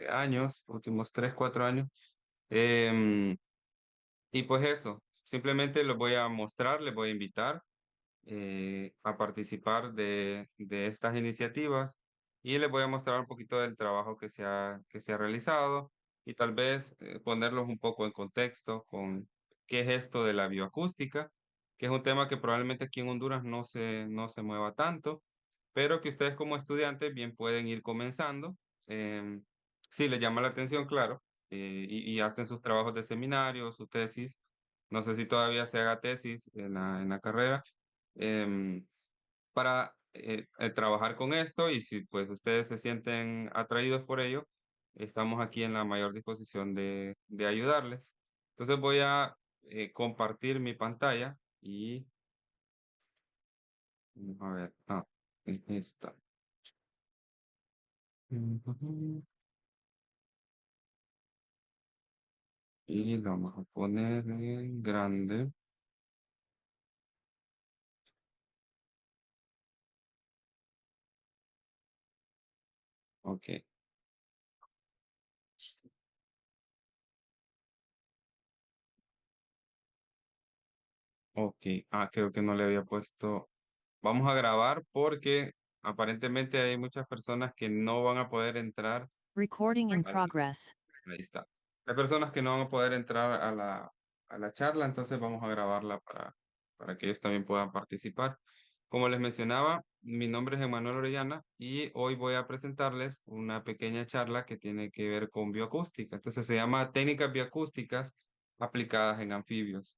años, últimos 3, 4 años. Em, y pues eso, simplemente los voy a mostrar, les voy a invitar a participar de estas iniciativas y les voy a mostrar un poquito del trabajo que se ha realizado y tal vez ponerlos un poco en contexto con qué es esto de la bioacústica, que es un tema que probablemente aquí en Honduras no se mueva tanto, pero que ustedes como estudiantes bien pueden ir comenzando. em, si les llama la atención, claro, y hacen sus trabajos de seminario, su tesis. No sé si todavía se haga tesis en la carrera, em, para trabajar con esto, y si pues ustedes se sienten atraídos por ello, estamos aquí en la mayor disposición de ayudarles. Entonces voy a compartir mi pantalla y vamos a ver, es esta. Ujú. Y lo vamos a poner en grande. Ok, ok. Creo que no le había puesto. Vamos a grabar porque aparentemente hay muchas personas que no van a poder entrar. Recording in al- progress. Ahí está. Hay personas que no van a poder entrar a la charla, entonces vamos a grabarla para que ellos también puedan participar. Como les mencionaba, mi nombre es Emanuel Orellana y hoy voy a presentarles una pequeña charla que tiene que ver con bioacústica. Entonces se llama Técnicas bioacústicas aplicadas en anfibios.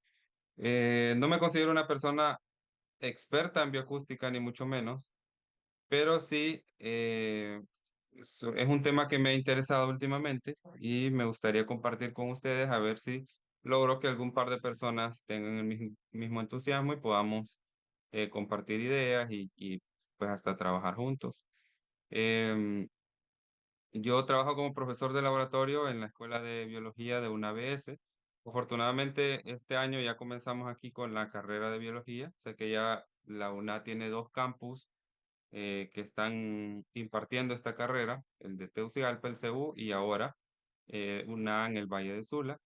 No me considero una persona experta en bioacústica, ni mucho menos, pero sí es un tema que me ha interesado últimamente y me gustaría compartir con ustedes a ver si logro que algún par de personas tengan el mismo entusiasmo y podamos compartir ideas y pues hasta trabajar juntos. Em, yo trabajo como profesor de laboratorio en la Escuela de Biología de una ABS. Afortunadamente, este año ya comenzamos aquí con la carrera de biología. Sé que ya la UNA tiene dos campus que están impartiendo esta carrera, el de Teucigalpa, el CEU, y ahora una en el Valle de Sula.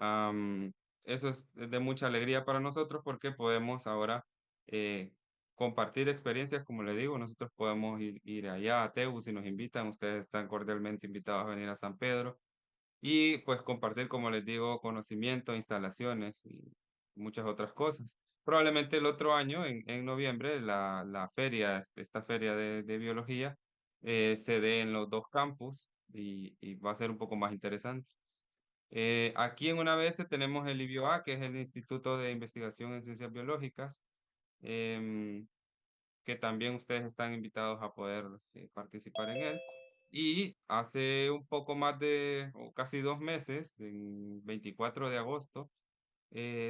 Am, Eso es de mucha alegría para nosotros porque podemos ahora eh, compartir experiencias, como le digo, nosotros podemos ir allá a Teu si nos invitan, ustedes están cordialmente invitados a venir a San Pedro y pues compartir, como les digo, conocimiento, instalaciones y muchas otras cosas. Probablemente el otro año, en noviembre, la feria, esta feria de biología, se dé en los dos campus y va a ser un poco más interesante. Aquí en una vez tenemos el IBIOA, que es el Instituto de Investigación en Ciencias Biológicas, em, que también ustedes están invitados a poder participar en él. Y hace un poco más de, o casi 2 meses, en 24 de agosto,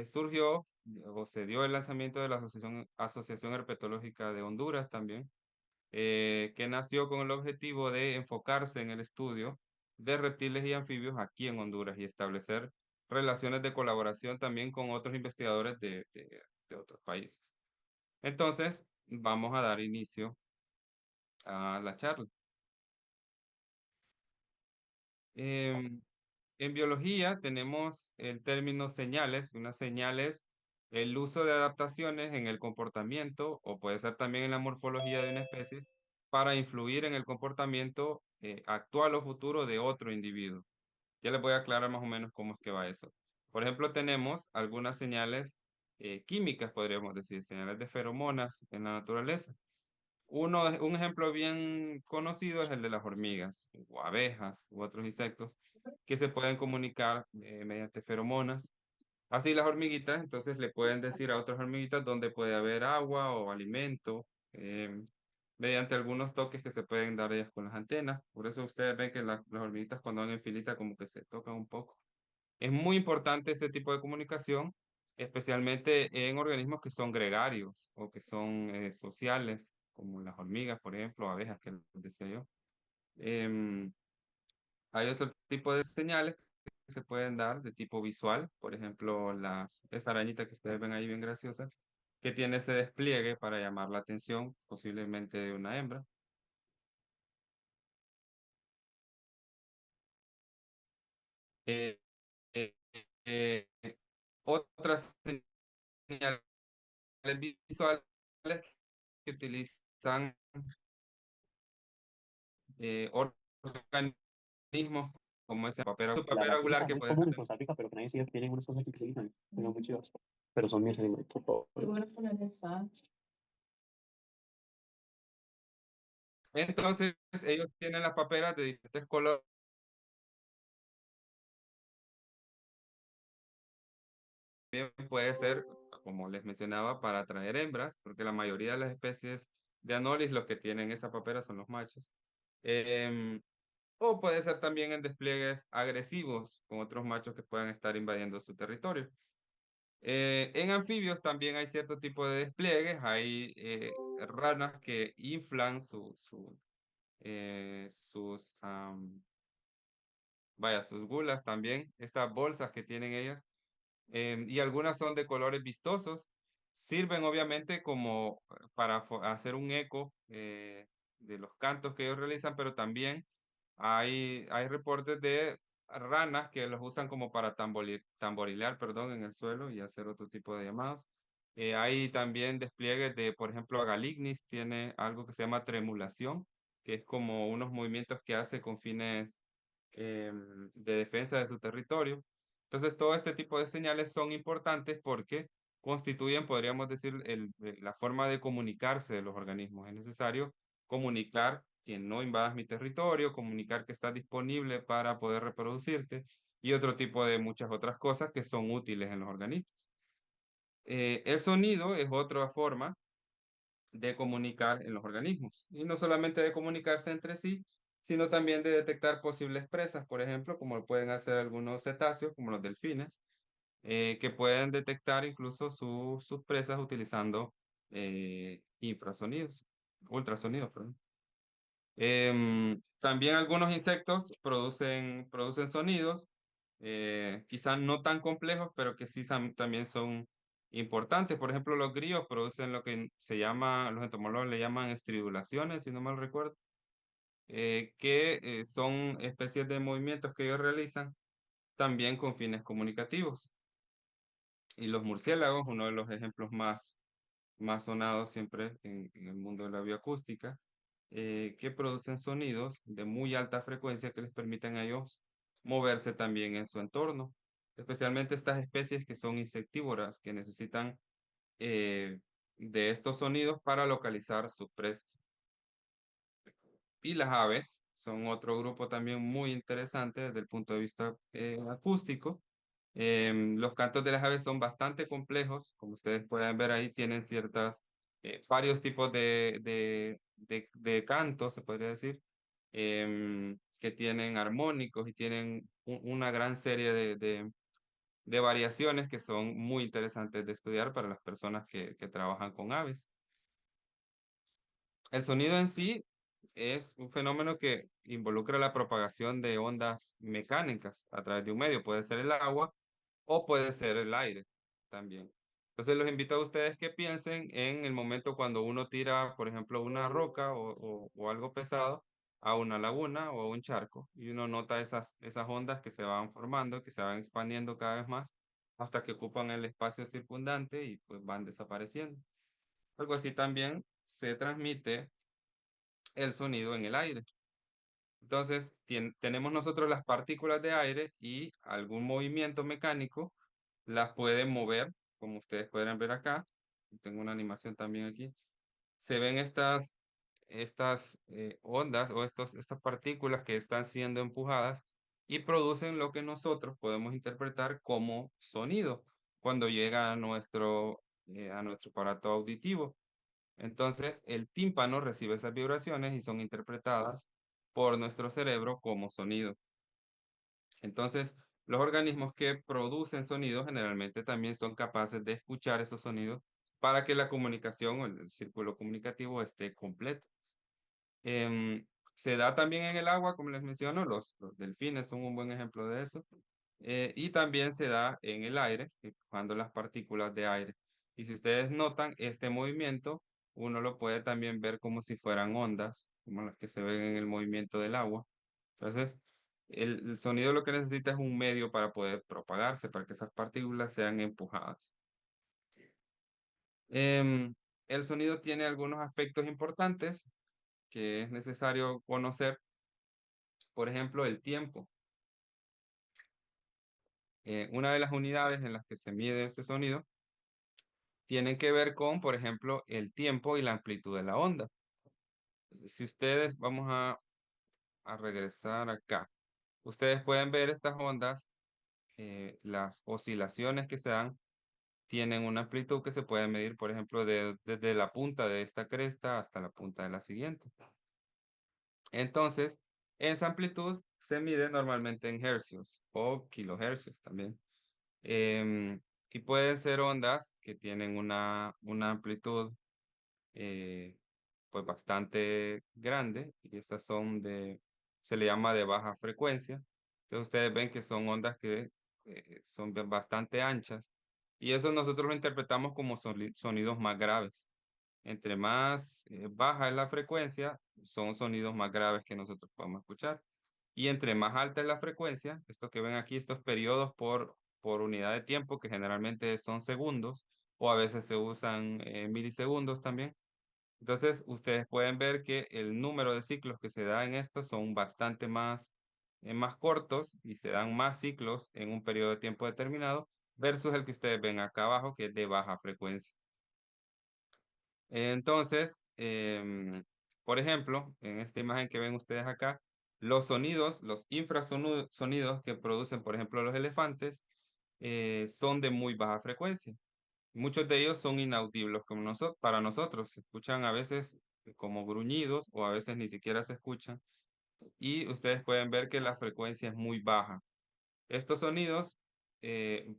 surgió o se dio el lanzamiento de la Asociación Herpetológica de Honduras también, que nació con el objetivo de enfocarse en el estudio de reptiles y anfibios aquí en Honduras y establecer relaciones de colaboración también con otros investigadores de otros países. Entonces, vamos a dar inicio a la charla. Em, en biología tenemos el término señales. Unas señales, el uso de adaptaciones en el comportamiento o puede ser también en la morfología de una especie para influir en el comportamiento actual o futuro de otro individuo. Ya les voy a aclarar más o menos cómo es que va eso. Por ejemplo, tenemos algunas señales químicas, podríamos decir, señales de feromonas en la naturaleza. Un ejemplo bien conocido es el de las hormigas o abejas u otros insectos que se pueden comunicar mediante feromonas. Así las hormiguitas entonces le pueden decir a otras hormiguitas dónde puede haber agua o alimento mediante algunos toques que se pueden dar ellas con las antenas. Por eso ustedes ven que las hormiguitas cuando van en filita como que se tocan un poco. Es muy importante ese tipo de comunicación, especialmente en organismos que son gregarios o que son sociales, como las hormigas, por ejemplo, abejas, que les decía yo. Em, Hay otro tipo de señales que se pueden dar de tipo visual, por ejemplo, esa arañita que ustedes ven ahí bien graciosa, que tiene ese despliegue para llamar la atención, posiblemente de una hembra. Eh, eh, eh, Otras señales visuales que utilizan organismos como ese papel, La papel verdad, sí, angular está que muy puede común ser en Costa Rica, pero que nadie sigue tienen unas cosas increíbles, tengo muy chivas. Pero son mis animalitos favoritos. Entonces, ellos tienen las paperas de diferentes colores. También puede ser, como les mencionaba, para atraer hembras, porque la mayoría de las especies de Anolis lo que tienen esa papera son los machos. Em, o puede ser también en despliegues agresivos con otros machos que puedan estar invadiendo su territorio. En anfibios también hay cierto tipo de despliegues. Hay ranas que inflan sus, vaya, sus gulas también, estas bolsas que tienen ellas, y algunas son de colores vistosos. Sirven obviamente como para hacer un eco de los cantos que ellos realizan, pero también hay reportes de ranas que los usan como para tamborilear, perdón, en el suelo y hacer otro tipo de llamados. Hay también despliegues de, por ejemplo, Agalignis tiene algo que se llama tremulación, que es como unos movimientos que hace con fines de defensa de su territorio. Entonces, todo este tipo de señales son importantes porque constituyen, podríamos decir, la forma de comunicarse de los organismos. Es necesario comunicar que no invadas mi territorio, comunicar que estás disponible para poder reproducirte y otro tipo de muchas otras cosas que son útiles en los organismos. El sonido es otra forma de comunicar en los organismos y no solamente de comunicarse entre sí, sino también de detectar posibles presas, por ejemplo, como lo pueden hacer algunos cetáceos, como los delfines, que pueden detectar incluso sus presas utilizando infrasonidos, ultrasonidos, perdón. También algunos insectos producen sonidos, quizás no tan complejos, pero que sí también son importantes. Por ejemplo, los grillos producen lo que se llama, los entomólogos le llaman estridulaciones, si no mal recuerdo, que son especies de movimientos que ellos realizan también con fines comunicativos. Y los murciélagos, uno de los ejemplos más sonados siempre en el mundo de la bioacústica, que producen sonidos de muy alta frecuencia que les permiten a ellos moverse también en su entorno, especialmente estas especies que son insectívoras, que necesitan eh, de estos sonidos para localizar sus presas. Y las aves son otro grupo también muy interesante desde el punto de vista acústico. Los cantos de las aves son bastante complejos, como ustedes pueden ver ahí, tienen varios tipos de cantos, se podría decir, que tienen armónicos y tienen una gran serie de variaciones que son muy interesantes de estudiar para las personas que trabajan con aves. El sonido en sí es un fenómeno que involucra la propagación de ondas mecánicas a través de un medio, puede ser el agua o puede ser el aire también. Entonces los invito a ustedes que piensen en el momento cuando uno tira, por ejemplo, una roca o algo pesado a una laguna o a un charco y uno nota esas ondas que se van formando, que se van expandiendo cada vez más hasta que ocupan el espacio circundante y pues van desapareciendo. Algo así también se transmite el sonido en el aire. Entonces, tenemos nosotros las partículas de aire y algún movimiento mecánico las pueden mover, como ustedes pueden ver acá. Tengo una animación también aquí. Se ven estas ondas o estas partículas que están siendo empujadas y producen lo que nosotros podemos interpretar como sonido cuando llega a nuestro aparato auditivo. Entonces, el tímpano recibe esas vibraciones y son interpretadas por nuestro cerebro como sonido. Entonces, los organismos que producen sonidos generalmente también son capaces de escuchar esos sonidos para que la comunicación o el círculo comunicativo esté completo. Em, Se da también en el agua, como les menciono, los delfines son un buen ejemplo de eso. Y también se da en el aire, empujando las partículas de aire. Y si ustedes notan este movimiento, uno lo puede también ver como si fueran ondas, como las que se ven en el movimiento del agua. Entonces, El sonido lo que necesita es un medio para poder propagarse, para que esas partículas sean empujadas. Em, el sonido tiene algunos aspectos importantes que es necesario conocer. Por ejemplo, el tiempo. Una de las unidades en las que se mide este sonido tienen que ver con, por ejemplo, el tiempo y la amplitud de la onda. Si ustedes, vamos a regresar acá, ustedes pueden ver estas ondas, las oscilaciones que se dan, tienen una amplitud que se puede medir, por ejemplo, desde la punta de esta cresta hasta la punta de la siguiente. Entonces, esa amplitud se mide normalmente en hercios o kilohercios también. Em, y pueden ser ondas que tienen una amplitud eh, pues bastante grande y estas son se le llama de baja frecuencia. Entonces ustedes ven que son ondas que son bastante anchas y eso nosotros lo interpretamos como sonidos más graves. Entre más baja es la frecuencia, son sonidos más graves que nosotros podemos escuchar. Y entre más alta es la frecuencia, esto que ven aquí, estos periodos por unidad de tiempo, que generalmente son segundos, o a veces se usan milisegundos también. Entonces, ustedes pueden ver que el número de ciclos que se da en esto son bastante más cortos y se dan más ciclos en un periodo de tiempo determinado versus el que ustedes ven acá abajo, que es de baja frecuencia. Entonces, por ejemplo, en esta imagen que ven ustedes acá, los sonidos, los infrasonidos que producen, por ejemplo, los elefantes, son de muy baja frecuencia. Muchos de ellos son inaudibles como para nosotros. Se escuchan a veces como gruñidos o a veces ni siquiera se escuchan. Y ustedes pueden ver que la frecuencia es muy baja. Estos sonidos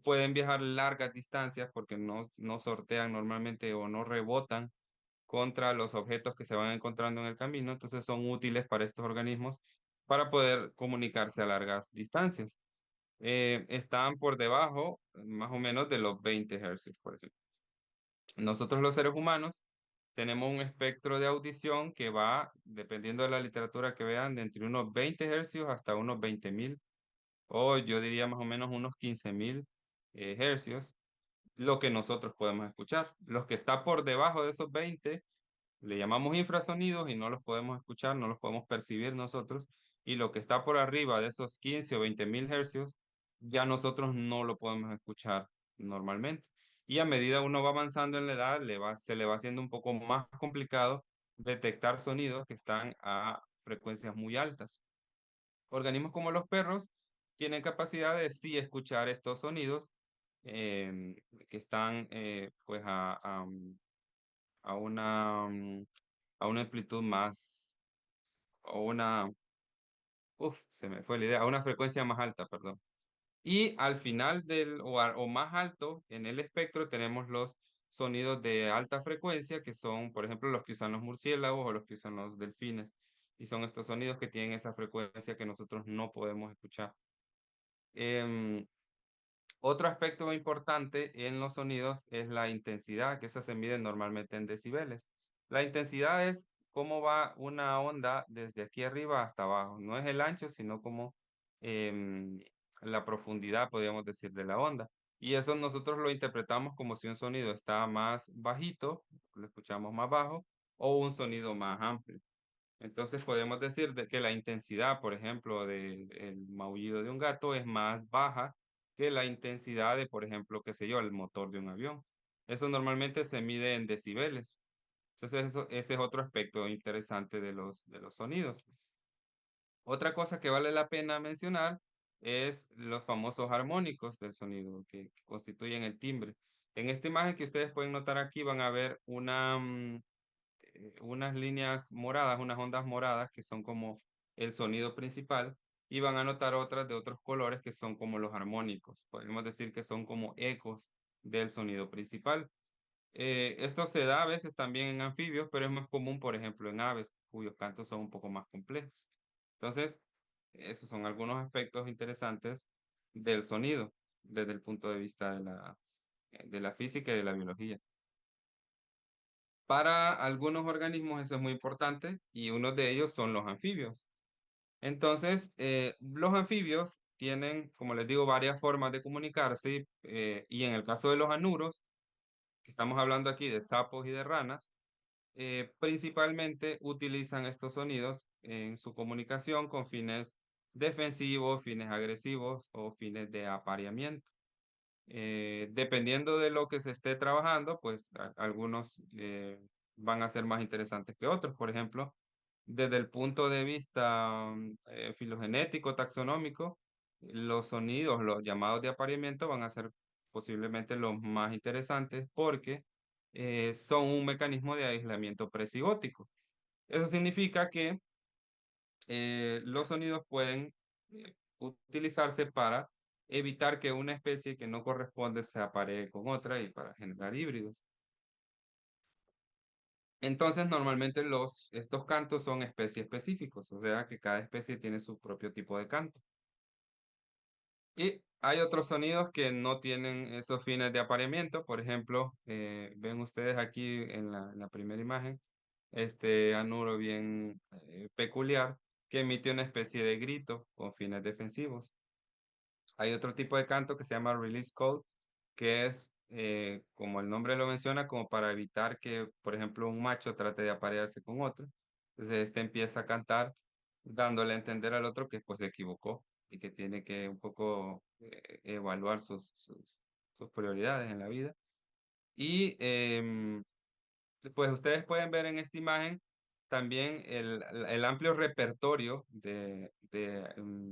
pueden viajar largas distancias porque no sortean normalmente o no rebotan contra los objetos que se van encontrando en el camino, entonces son útiles para estos organismos para poder comunicarse a largas distancias. Están por debajo más o menos de los 20 hercios, por ejemplo. Nosotros los seres humanos tenemos un espectro de audición que va, dependiendo de la literatura que vean, de entre unos 20 hercios hasta unos 20.000, o yo diría más o menos unos 15.000 hercios, lo que nosotros podemos escuchar. Los que está por debajo de esos 20 le llamamos infrasonidos y no los podemos escuchar, no los podemos percibir nosotros. Y lo que está por arriba de esos 15 o 20.000 hercios, ya nosotros no lo podemos escuchar normalmente. Y a medida uno va avanzando en la edad, se le va haciendo un poco más complicado detectar sonidos que están a frecuencias muy altas. Organismos como los perros tienen capacidad de sí escuchar estos sonidos que están pues a una, a una amplitud más, o se me fue la idea, a una frecuencia más alta, perdón. Y al final o más alto en el espectro tenemos los sonidos de alta frecuencia, que son, por ejemplo, los que usan los murciélagos o los que usan los delfines. Y son estos sonidos que tienen esa frecuencia que nosotros no podemos escuchar. Em, Otro aspecto importante en los sonidos es la intensidad, que esa se mide normalmente en decibeles. La intensidad es cómo va una onda desde aquí arriba hasta abajo. No es el ancho, sino como em, la profundidad, podríamos decir, de la onda. Y eso nosotros lo interpretamos como si un sonido está más bajito, lo escuchamos más bajo, o un sonido más amplio. Entonces podemos decir que la intensidad, por ejemplo, del maullido de un gato es más baja que la intensidad de, por ejemplo, qué sé yo, el motor de un avión. Eso normalmente se mide en decibeles. Entonces ese es otro aspecto interesante de los sonidos. Otra cosa que vale la pena mencionar es los famosos armónicos del sonido que constituyen el timbre. En esta imagen que ustedes pueden notar aquí van a ver unas líneas moradas, unas ondas moradas que son como el sonido principal y van a notar otras de otros colores que son como los armónicos. Podemos decir que son como ecos del sonido principal. Esto se da a veces también en anfibios, pero es más común, por ejemplo, en aves, cuyos cantos son un poco más complejos. Entonces, esos son algunos aspectos interesantes del sonido desde el punto de vista de la física y de la biología. Para algunos organismos eso es muy importante y uno de ellos son los anfibios. Entonces, los anfibios tienen, como les digo, varias formas de comunicarse y en el caso de los anuros, que estamos hablando aquí de sapos y de ranas, principalmente utilizan estos sonidos en su comunicación con fines defensivos, fines agresivos o fines de apareamiento. Dependiendo de lo que se esté trabajando, pues algunos van a ser más interesantes que otros. Por ejemplo, desde el punto de vista filogenético, taxonómico, los sonidos, los llamados de apareamiento van a ser posiblemente los más interesantes porque son un mecanismo de aislamiento presigótico. Eso significa que los sonidos pueden utilizarse para evitar que una especie que no corresponde se aparee con otra y para generar híbridos. Entonces, normalmente estos cantos son especie específicos, o sea que cada especie tiene su propio tipo de canto. Y hay otros sonidos que no tienen esos fines de apareamiento. Por ejemplo, ven ustedes aquí en la primera imagen, este anuro bien peculiar que emite una especie de grito con fines defensivos. Hay otro tipo de canto que se llama release call, que es, como el nombre lo menciona, como para evitar que, por ejemplo, un macho trate de aparearse con otro. Entonces, este empieza a cantar dándole a entender al otro que pues se equivocó y que tiene que un poco evaluar sus prioridades en la vida. Y pues ustedes pueden ver en esta imagen también el amplio repertorio de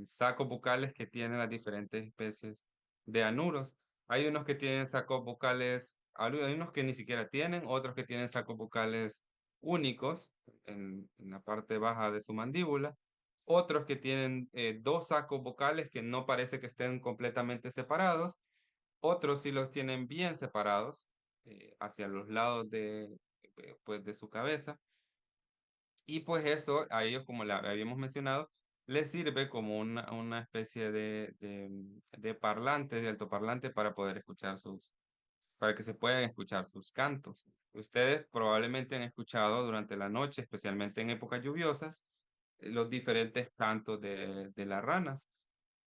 sacos bucales que tienen las diferentes especies de anuros. Hay unos que tienen sacos bucales, hay unos que ni siquiera tienen, otros que tienen sacos bucales únicos en la parte baja de su mandíbula, otros que tienen dos sacos bucales que no parece que estén completamente separados, otros sí los tienen bien separados hacia los lados pues, de su cabeza. Y pues eso a ellos, como le habíamos mencionado, les sirve como una especie de parlante, de altoparlante para poder escuchar para que se puedan escuchar sus cantos. Ustedes probablemente han escuchado durante la noche, especialmente en épocas lluviosas, los diferentes cantos de las ranas.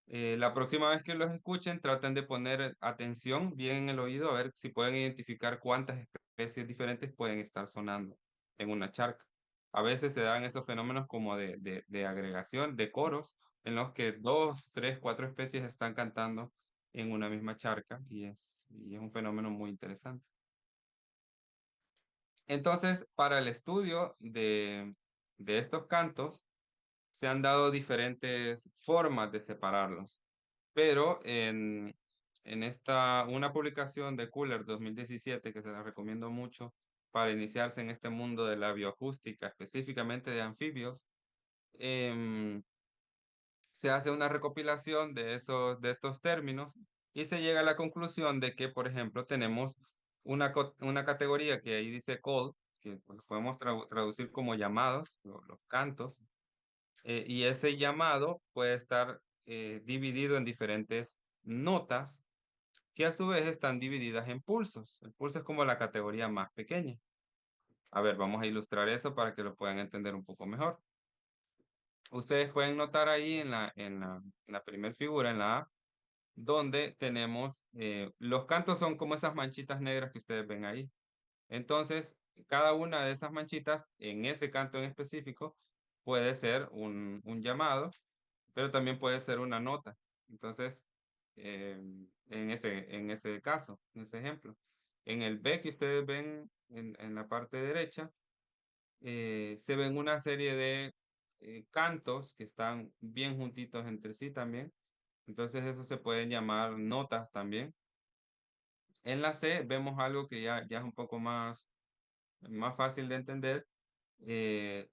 La próxima vez que los escuchen, traten de poner atención bien en el oído a ver si pueden identificar cuántas especies diferentes pueden estar sonando en una charca. A veces se dan esos fenómenos como de agregación, de coros, en los que dos, tres, cuatro especies están cantando en una misma charca y es un fenómeno muy interesante. Entonces, para el estudio de estos cantos, se han dado diferentes formas de separarlos. Pero una publicación de Cooler 2017 que se la recomiendo mucho para iniciarse en este mundo de la bioacústica, específicamente de anfibios, em, se hace una recopilación de estos términos y se llega a la conclusión de que, por ejemplo, tenemos una categoría que ahí dice call, que pues, podemos traducir como llamados, los cantos, y ese llamado puede estar dividido en diferentes notas que a su vez están divididas en pulsos. El pulso es como la categoría más pequeña. A ver, vamos a ilustrar eso para que lo puedan entender un poco mejor. Ustedes pueden notar ahí en la primera figura, en la A, donde tenemos, los cantos son como esas manchitas negras que ustedes ven ahí. Entonces, cada una de esas manchitas en ese canto en específico puede ser un llamado, pero también puede ser una nota. Entonces, en ese caso, en ese ejemplo, en el B que ustedes ven en la parte derecha, se ven una serie de cantos que están bien juntitos entre sí también. Entonces, eso se pueden llamar notas también. En la C vemos algo que ya es un poco más fácil de entender. eh,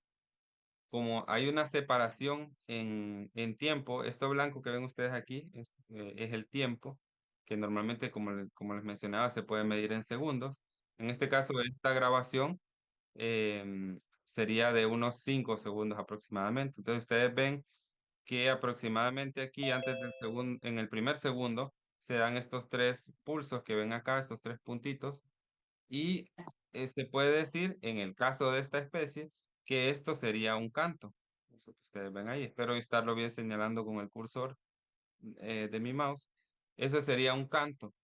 Como hay una separación en tiempo, esto blanco que ven ustedes aquí es el tiempo, que normalmente, como les mencionaba, se puede medir en segundos. En este caso, esta grabación sería de unos 5 segundos aproximadamente. Entonces, ustedes ven que aproximadamente aquí, antes del segundo, en el primer segundo, se dan estos tres pulsos que ven acá, estos tres puntitos, y se puede decir, en el caso de esta especie, que esto sería un canto. eso que ustedes ven ahí. Espero estarlo bien señalando con el cursor de mi mouse. Ese sería un canto.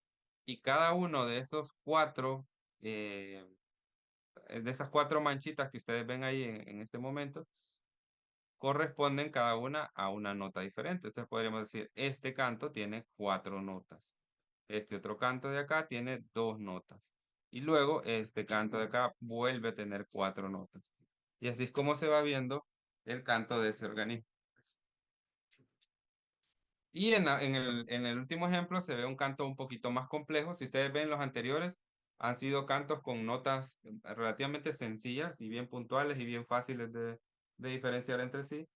Y cada uno de esos cuatro, eh, de esas cuatro manchitas que ustedes ven ahí en este momento, corresponden cada una a una nota diferente. Entonces podríamos decir, este canto tiene cuatro notas. Este otro canto de acá tiene dos notas. Y luego este canto de acá vuelve a tener cuatro notas. Y así es como se va viendo el canto de ese organismo. Y en el último ejemplo se ve un canto un poquito más complejo. Si ustedes ven los anteriores, han sido cantos con notas relativamente sencillas y bien puntuales y bien fáciles de diferenciar entre sí.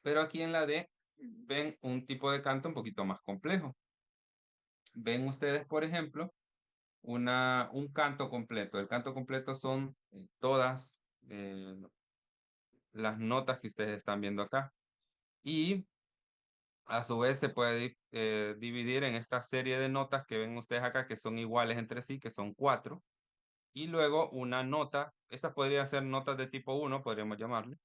Pero aquí en la D ven un tipo de canto un poquito más complejo. Ven ustedes, por ejemplo, un canto completo. El canto completo son todas eh, las notas que ustedes están viendo acá. Y a su vez se puede dividir en esta serie de notas que ven ustedes acá, que son iguales entre sí, que son cuatro. Y luego una nota, esta podría ser notas de tipo uno, podríamos llamarle.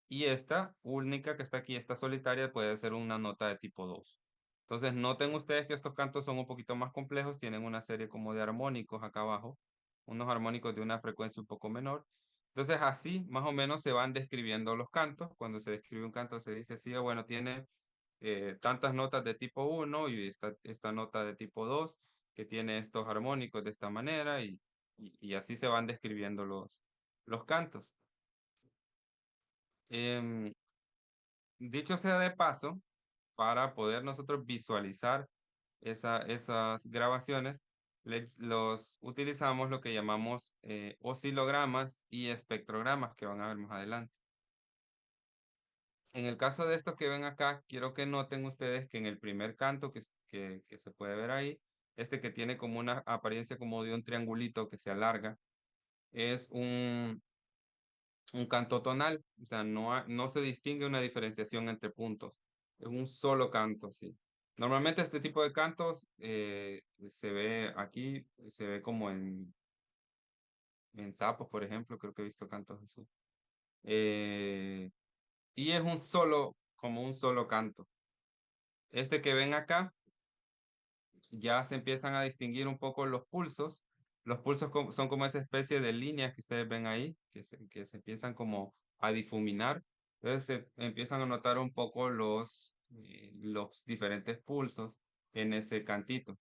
Y esta única que está aquí, esta solitaria, puede ser una nota de tipo 2. Entonces, noten ustedes que estos cantos son un poquito más complejos, tienen una serie como de armónicos acá abajo, unos armónicos de una frecuencia un poco menor. Entonces, así más o menos se van describiendo los cantos. Cuando se describe un canto se dice así, bueno, tiene tantas notas de tipo uno y esta nota de tipo 2 que tiene estos armónicos de esta manera y así se van describiendo los cantos. Em, Dicho sea de paso, para poder nosotros visualizar esas grabaciones, los utilizamos lo que llamamos oscilogramas y espectrogramas que van a ver más adelante. En el caso de estos que ven acá, quiero que noten ustedes que en el primer canto que se puede ver ahí, este que tiene como una apariencia como de un triangulito que se alarga, es un canto tonal, o sea, no se distingue una diferenciación entre puntos, es un solo canto, sí. Normalmente este tipo de cantos se ve aquí, se ve como en sapos, por ejemplo, creo que he visto cantos así. Eh, y es como un solo canto. Este que ven acá, ya se empiezan a distinguir un poco los pulsos. Los pulsos son como esa especie de líneas que ustedes ven ahí, que se empiezan como a difuminar. Entonces se empiezan a notar un poco los diferentes pulsos en ese cantito.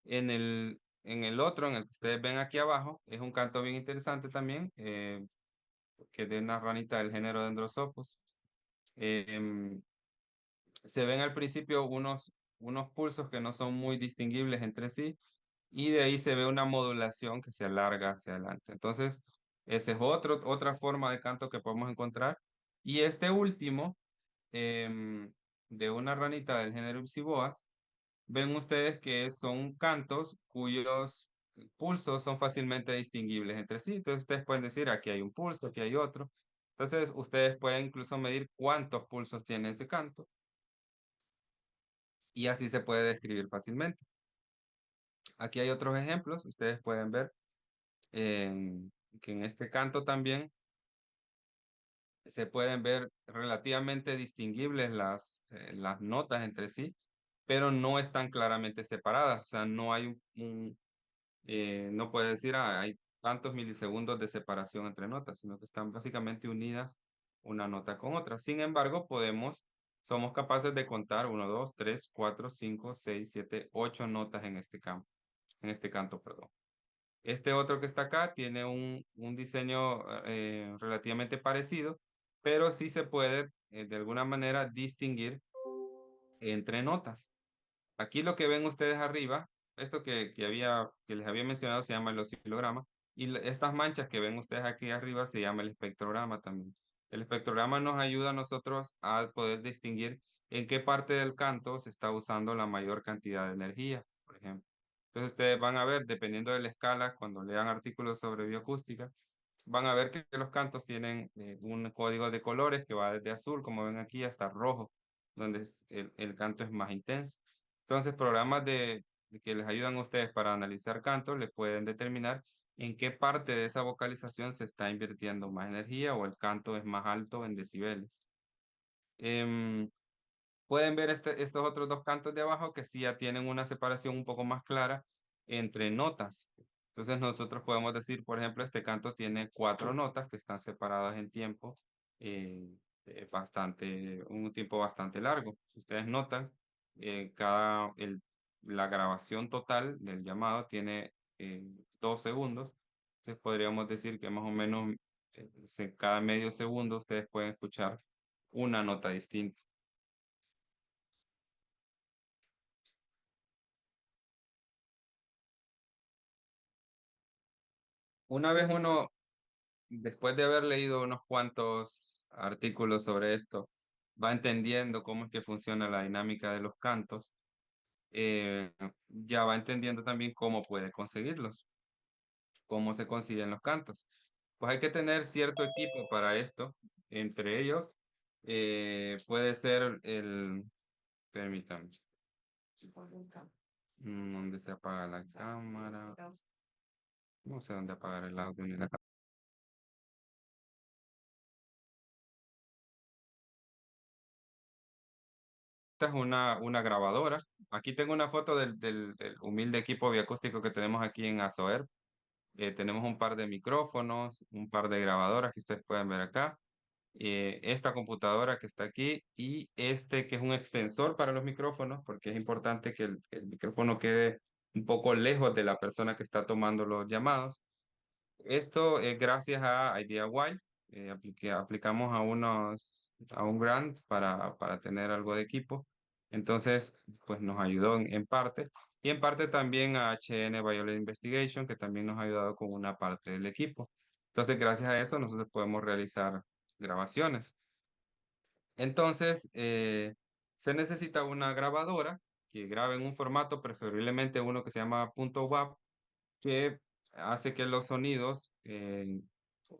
En el otro, en el que ustedes ven aquí abajo, es un canto bien interesante también, que es de una ranita del género Dendrosopus. Em, Se ven al principio unos pulsos que no son muy distinguibles entre sí y de ahí se ve una modulación que se alarga hacia adelante. Entonces, esa es otra forma de canto que podemos encontrar. Y este último, em, de una ranita del género Ipsiboas, ven ustedes que son cantos cuyos pulsos son fácilmente distinguibles entre sí. Entonces, ustedes pueden decir, aquí hay un pulso, aquí hay otro. Entonces, ustedes pueden incluso medir cuántos pulsos tiene ese canto y así se puede describir fácilmente. Aquí hay otros ejemplos, ustedes pueden ver que en este canto también se pueden ver relativamente distinguibles las notas entre sí, pero no están claramente separadas, o sea, no hay no puede decir, hay tantos milisegundos de separación entre notas, sino que están básicamente unidas una nota con otra. Sin embargo, somos capaces de contar 1, 2, 3, 4, 5, 6, 7, 8 notas en este campo, en este canto, perdón. Este otro que está acá tiene un diseño relativamente parecido, pero sí se puede de alguna manera distinguir entre notas. Aquí lo que ven ustedes arriba, esto que les había mencionado se llama el oscilograma, y estas manchas que ven ustedes aquí arriba se llama el espectrograma también. El espectrograma nos ayuda a nosotros a poder distinguir en qué parte del canto se está usando la mayor cantidad de energía, por ejemplo. Entonces ustedes van a ver, dependiendo de la escala, cuando lean artículos sobre bioacústica, van a ver que los cantos tienen un código de colores que va desde azul, como ven aquí, hasta rojo, donde el canto es más intenso. Entonces, programas de que les ayudan a ustedes para analizar cantos les pueden determinar en qué parte de esa vocalización se está invirtiendo más energía o el canto es más alto en decibeles. Em, Pueden ver estos otros dos cantos de abajo que sí ya tienen una separación un poco más clara entre notas. Entonces nosotros podemos decir, por ejemplo, este canto tiene cuatro notas que están separadas en tiempo, eh, un tiempo bastante largo. Si ustedes notan, la grabación total del llamado tiene 2 segundos. Entonces podríamos decir que más o menos cada medio segundo ustedes pueden escuchar una nota distinta. Una vez uno, después de haber leído unos cuantos artículos sobre esto, va entendiendo cómo es que funciona la dinámica de los cantos, ya va entendiendo también cómo puede conseguirlos, cómo se consiguen los cantos. Pues hay que tener cierto equipo para esto. Entre ellos, puede ser permítanme, ¿dónde se apaga la cámara? No sé dónde apagar el audio ni la cámara. Esta es una grabadora. Aquí tengo una foto del humilde equipo bioacústico que tenemos aquí en Asoer. Tenemos un par de micrófonos, un par de grabadoras que ustedes pueden ver acá. Esta computadora que está aquí y este que es un extensor para los micrófonos, porque es importante que el micrófono quede un poco lejos de la persona que está tomando los llamados. Esto es gracias a IdeaWise. Aplicamos a un grant para tener algo de equipo. Entonces, pues nos ayudó en parte. Y en parte también a HN Violet Investigation, que también nos ha ayudado con una parte del equipo. Entonces, gracias a eso, nosotros podemos realizar grabaciones. Entonces, se necesita una grabadora que grabe en un formato, preferiblemente uno que se llama .wav, que hace que los sonidos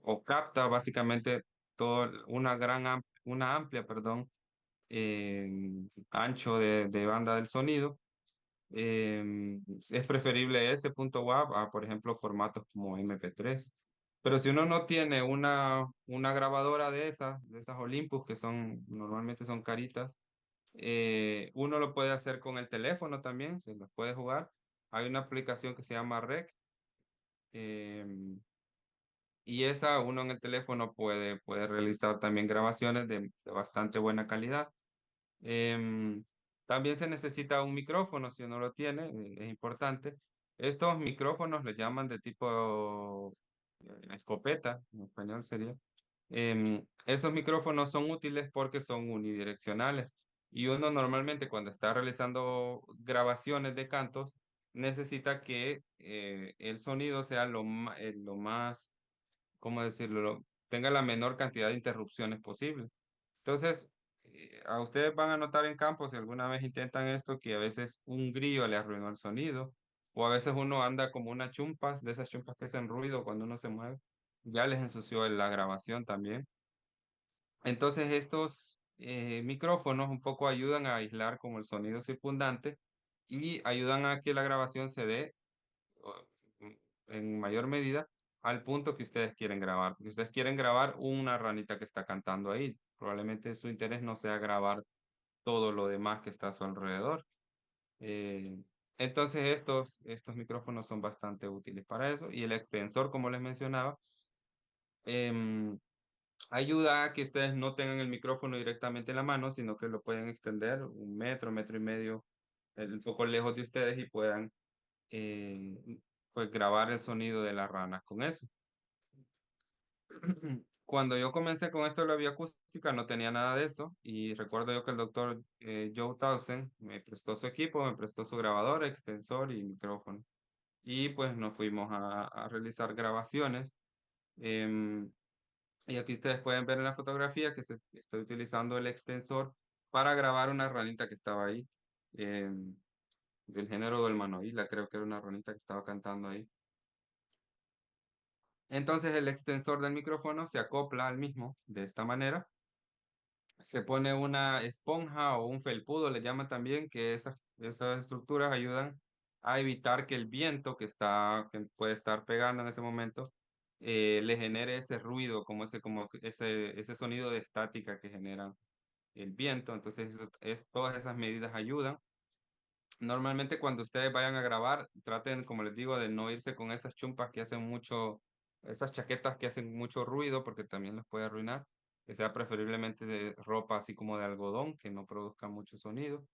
o capta básicamente una amplia, perdón, ancho de banda del sonido. Es preferible ese punto WAV a, por ejemplo, formatos como MP3. Pero si uno no tiene una grabadora de esas Olympus, que normalmente son caritas, uno lo puede hacer con el teléfono también, se los puede jugar. Hay una aplicación que se llama Rec, y esa uno en el teléfono puede realizar también grabaciones de bastante buena calidad. Em, También se necesita un micrófono si uno lo tiene, es importante. Estos micrófonos le llaman de tipo escopeta, en español sería. Esos micrófonos son útiles porque son unidireccionales y uno normalmente cuando está realizando grabaciones de cantos necesita que el sonido sea lo más, ¿cómo decirlo? Tenga la menor cantidad de interrupciones posible. Entonces, a ustedes van a notar en campo si alguna vez intentan esto que a veces un grillo le arruinó el sonido o a veces uno anda como una chumpas, de esas chumpas que hacen ruido cuando uno se mueve, ya les ensució la grabación también. Entonces, estos micrófonos un poco ayudan a aislar como el sonido circundante y ayudan a que la grabación se dé o, en mayor medida al punto que ustedes quieren grabar, porque ustedes quieren grabar una ranita que está cantando ahí. Probablemente su interés no sea grabar todo lo demás que está a su alrededor. Eh, entonces estos micrófonos son bastante útiles para eso y el extensor, como les mencionaba, em, ayuda a que ustedes no tengan el micrófono directamente en la mano, sino que lo pueden extender 1 metro, metro y medio, un poco lejos de ustedes y puedan eh, pues grabar el sonido de las ranas con eso. Cuando yo comencé con esto de la bioacústica no tenía nada de eso y recuerdo yo que el doctor Joe Townsend me prestó su equipo, me prestó su grabadora, extensor y micrófono. Y pues nos fuimos a realizar grabaciones. Em, y aquí ustedes pueden ver en la fotografía que estoy utilizando el extensor para grabar una ranita que estaba ahí, del género del manoíla, creo que era una ranita que estaba cantando ahí. Entonces el extensor del micrófono se acopla al mismo de esta manera. Se pone una esponja o un felpudo, le llaman también, que esas estructuras ayudan. a evitar que el viento que puede estar pegando en ese momento, le genere ese ruido, ese sonido de estática que genera el viento. Entonces, todas esas medidas ayudan. Normalmente cuando ustedes vayan a grabar, traten, como les digo, de no irse con esas chumpas que hacen mucho, esas chaquetas que hacen mucho ruido, porque también les puede arruinar. Que sea preferiblemente de ropa así como de algodón, que no produzca mucho sonido.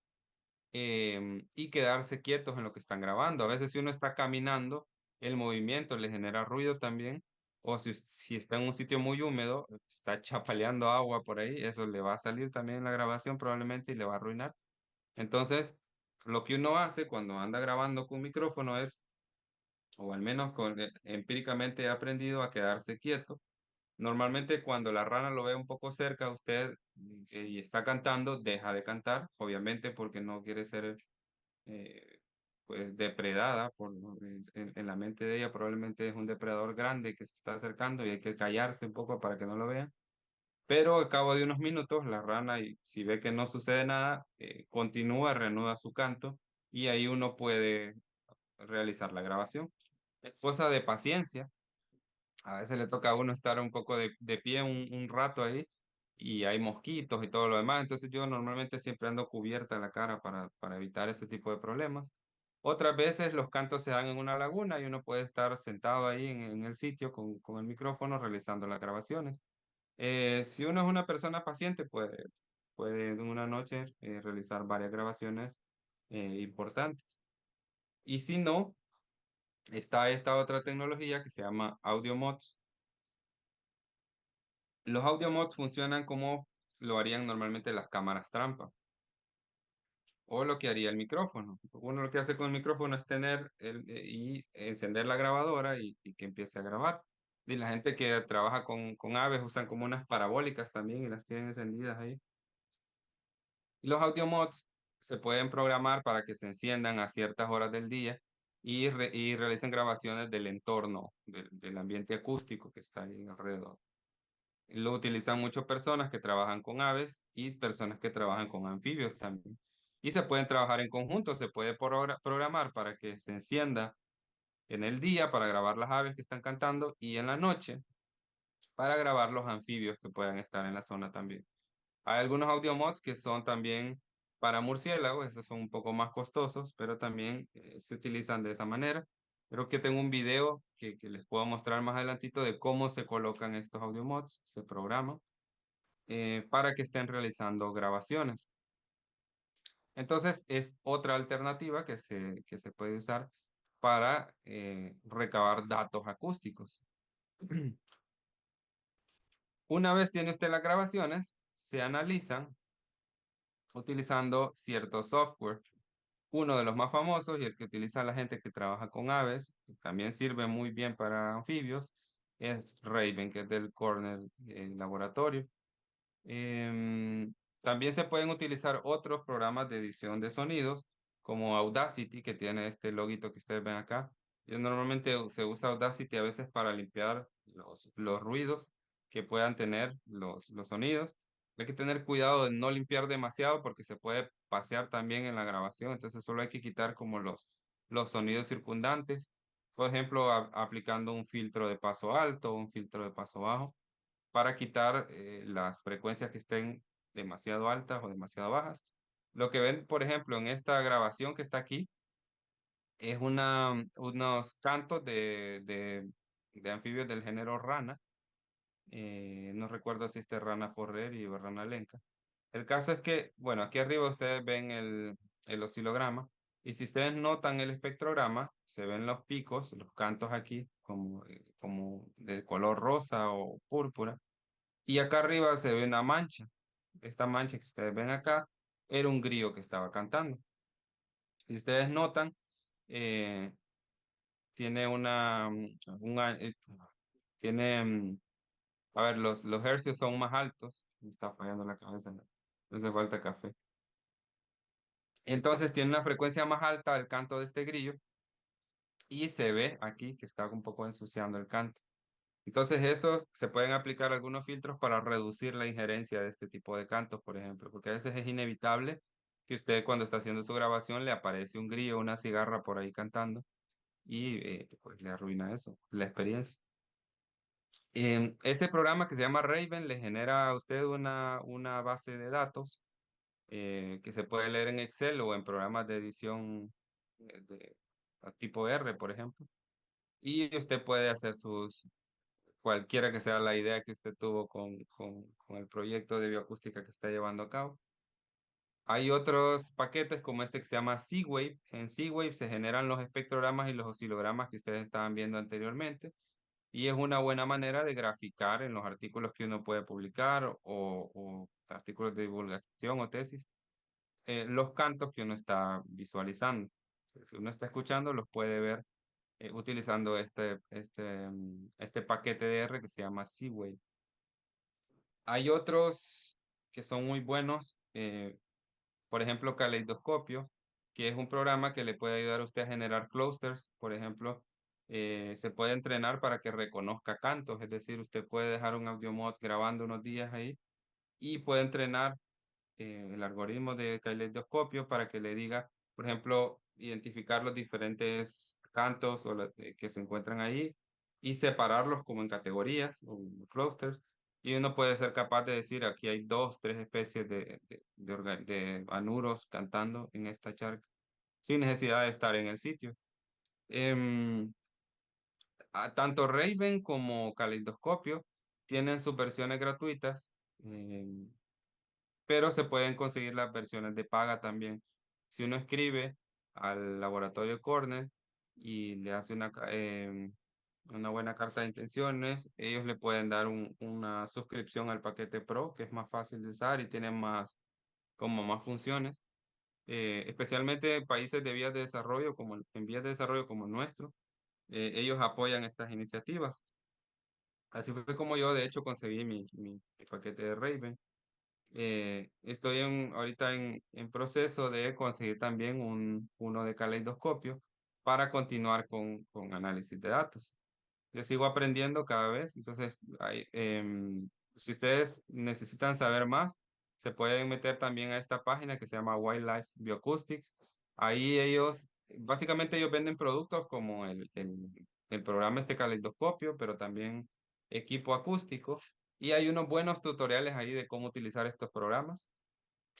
Y quedarse quietos en lo que están grabando. A veces si uno está caminando, el movimiento le genera ruido también. O si está en un sitio muy húmedo, está chapaleando agua por ahí, eso le va a salir también en la grabación probablemente y le va a arruinar. Entonces, lo que uno hace cuando anda grabando con micrófono es, o al menos empíricamente he aprendido a quedarse quieto. Normalmente cuando la rana lo ve un poco cerca a usted y está cantando, deja de cantar, obviamente porque no quiere ser eh, pues depredada en la mente de ella. Probablemente es un depredador grande que se está acercando y hay que callarse un poco para que no lo vean. Pero al cabo de unos minutos, la rana, y si ve que no sucede nada, continúa, reanuda su canto y ahí uno puede realizar la grabación. Es cosa de paciencia. A veces le toca a uno estar un poco de pie un rato ahí y hay mosquitos y todo lo demás. Entonces yo normalmente siempre ando cubierta la cara para evitar ese tipo de problemas. Otras veces los cantos se dan en una laguna y uno puede estar sentado ahí en el sitio con el micrófono realizando las grabaciones. Si uno es una persona paciente, puede en una noche realizar varias grabaciones importantes. Y si no, está esta otra tecnología que se llama Audio Mods. Los Audio Mods funcionan como lo harían normalmente las cámaras trampa o lo que haría el micrófono. Uno lo que hace con el micrófono es y encender la grabadora y que empiece a grabar. Y la gente que trabaja con aves usan como unas parabólicas también y las tienen encendidas ahí. Y los audio mods se pueden programar para que se enciendan a ciertas horas del día y realicen grabaciones del entorno, del ambiente acústico que está ahí alrededor. Lo utilizan muchas personas que trabajan con aves y personas que trabajan con anfibios también. Y se pueden trabajar en conjunto, se puede programar para que se encienda en el día para grabar las aves que están cantando y en la noche para grabar los anfibios que puedan estar en la zona también. Hay algunos audio mods que son también para murciélagos, esos son un poco más costosos, pero también se utilizan de esa manera. Creo que tengo un video que les puedo mostrar más adelantito de cómo se colocan estos audio mods, se programan para que estén realizando grabaciones. Entonces es otra alternativa que se puede usar para recabar datos acústicos. Una vez tiene usted las grabaciones, se analizan utilizando cierto software. Uno de los más famosos y el que utiliza la gente que trabaja con aves, que también sirve muy bien para anfibios, es Raven, que es del Cornell Laboratorio. Em, También se pueden utilizar otros programas de edición de sonidos, como Audacity, que tiene este loguito que ustedes ven acá. Y normalmente se usa Audacity a veces para limpiar los ruidos que puedan tener los sonidos. Hay que tener cuidado de no limpiar demasiado porque se puede pasear también en la grabación, entonces solo hay que quitar como los sonidos circundantes. Por ejemplo, aplicando un filtro de paso alto o un filtro de paso bajo para quitar las frecuencias que estén demasiado altas o demasiado bajas. Lo que ven, por ejemplo, en esta grabación que está aquí, es unos cantos de anfibios del género rana. No recuerdo si este es rana forreri o rana lenca. El caso es que, bueno, aquí arriba ustedes ven el oscilograma y si ustedes notan el espectrograma, se ven los picos, los cantos aquí como de color rosa o púrpura. Y acá arriba se ve una mancha. Esta mancha que ustedes ven acá era un grillo que estaba cantando. Si ustedes notan, eh, tiene tiene, a ver, los hercios son más altos. Me está fallando la cabeza, no hace falta café. Entonces tiene una frecuencia más alta el canto de este grillo y se ve aquí que está un poco ensuciando el canto. Entonces, esos se pueden aplicar algunos filtros para reducir la injerencia de este tipo de cantos, por ejemplo, porque a veces es inevitable que usted cuando está haciendo su grabación le aparece un grillo, una cigarra por ahí cantando y pues le arruina eso, la experiencia. Ese programa que se llama Raven le genera a usted una base de datos que se puede leer en Excel o en programas de edición a tipo R, por ejemplo. Y usted puede hacer cualquiera que sea la idea que usted tuvo con el proyecto de bioacústica que está llevando a cabo. Hay otros paquetes como este que se llama Z-Wave. En Z-Wave se generan los espectrogramas y los oscilogramas que ustedes estaban viendo anteriormente. Y es una buena manera de graficar en los artículos que uno puede publicar o artículos de divulgación o tesis, los cantos que uno está visualizando. Si uno está escuchando, los puede ver utilizando este paquete de R que se llama Z-Wave. Hay otros que son muy buenos, por ejemplo, Caleidoscopio, que es un programa que le puede ayudar a usted a generar clusters. Por ejemplo, se puede entrenar para que reconozca cantos, es decir, usted puede dejar un audio mod grabando unos días ahí y puede entrenar el algoritmo de caleidoscopio para que le diga, por ejemplo, identificar los diferentes cantos que se encuentran ahí y separarlos como en categorías o clusters. Y uno puede ser capaz de decir, aquí hay dos, tres especies de anuros cantando en esta charca, sin necesidad de estar en el sitio. Em, Tanto Raven como Caleidoscopio tienen sus versiones gratuitas. em, pero se pueden conseguir las versiones de paga también. Si uno escribe al laboratorio Cornell y le hace una buena carta de intenciones, ellos le pueden dar una suscripción al paquete Pro, que es más fácil de usar y tiene como más funciones. Especialmente en países de vías de desarrollo, en vías de desarrollo como el nuestro, ellos apoyan estas iniciativas. Así fue como yo, de hecho, conseguí mi paquete de Raven. Estoy ahorita en proceso de conseguir también uno de caleidoscopio para continuar con análisis de datos. Yo sigo aprendiendo cada vez, entonces si ustedes necesitan saber más, se pueden meter también a esta página que se llama Wildlife Bioacoustics. Ahí básicamente ellos venden productos como el programa este caleidoscopio, pero también equipo acústico. Y hay unos buenos tutoriales ahí de cómo utilizar estos programas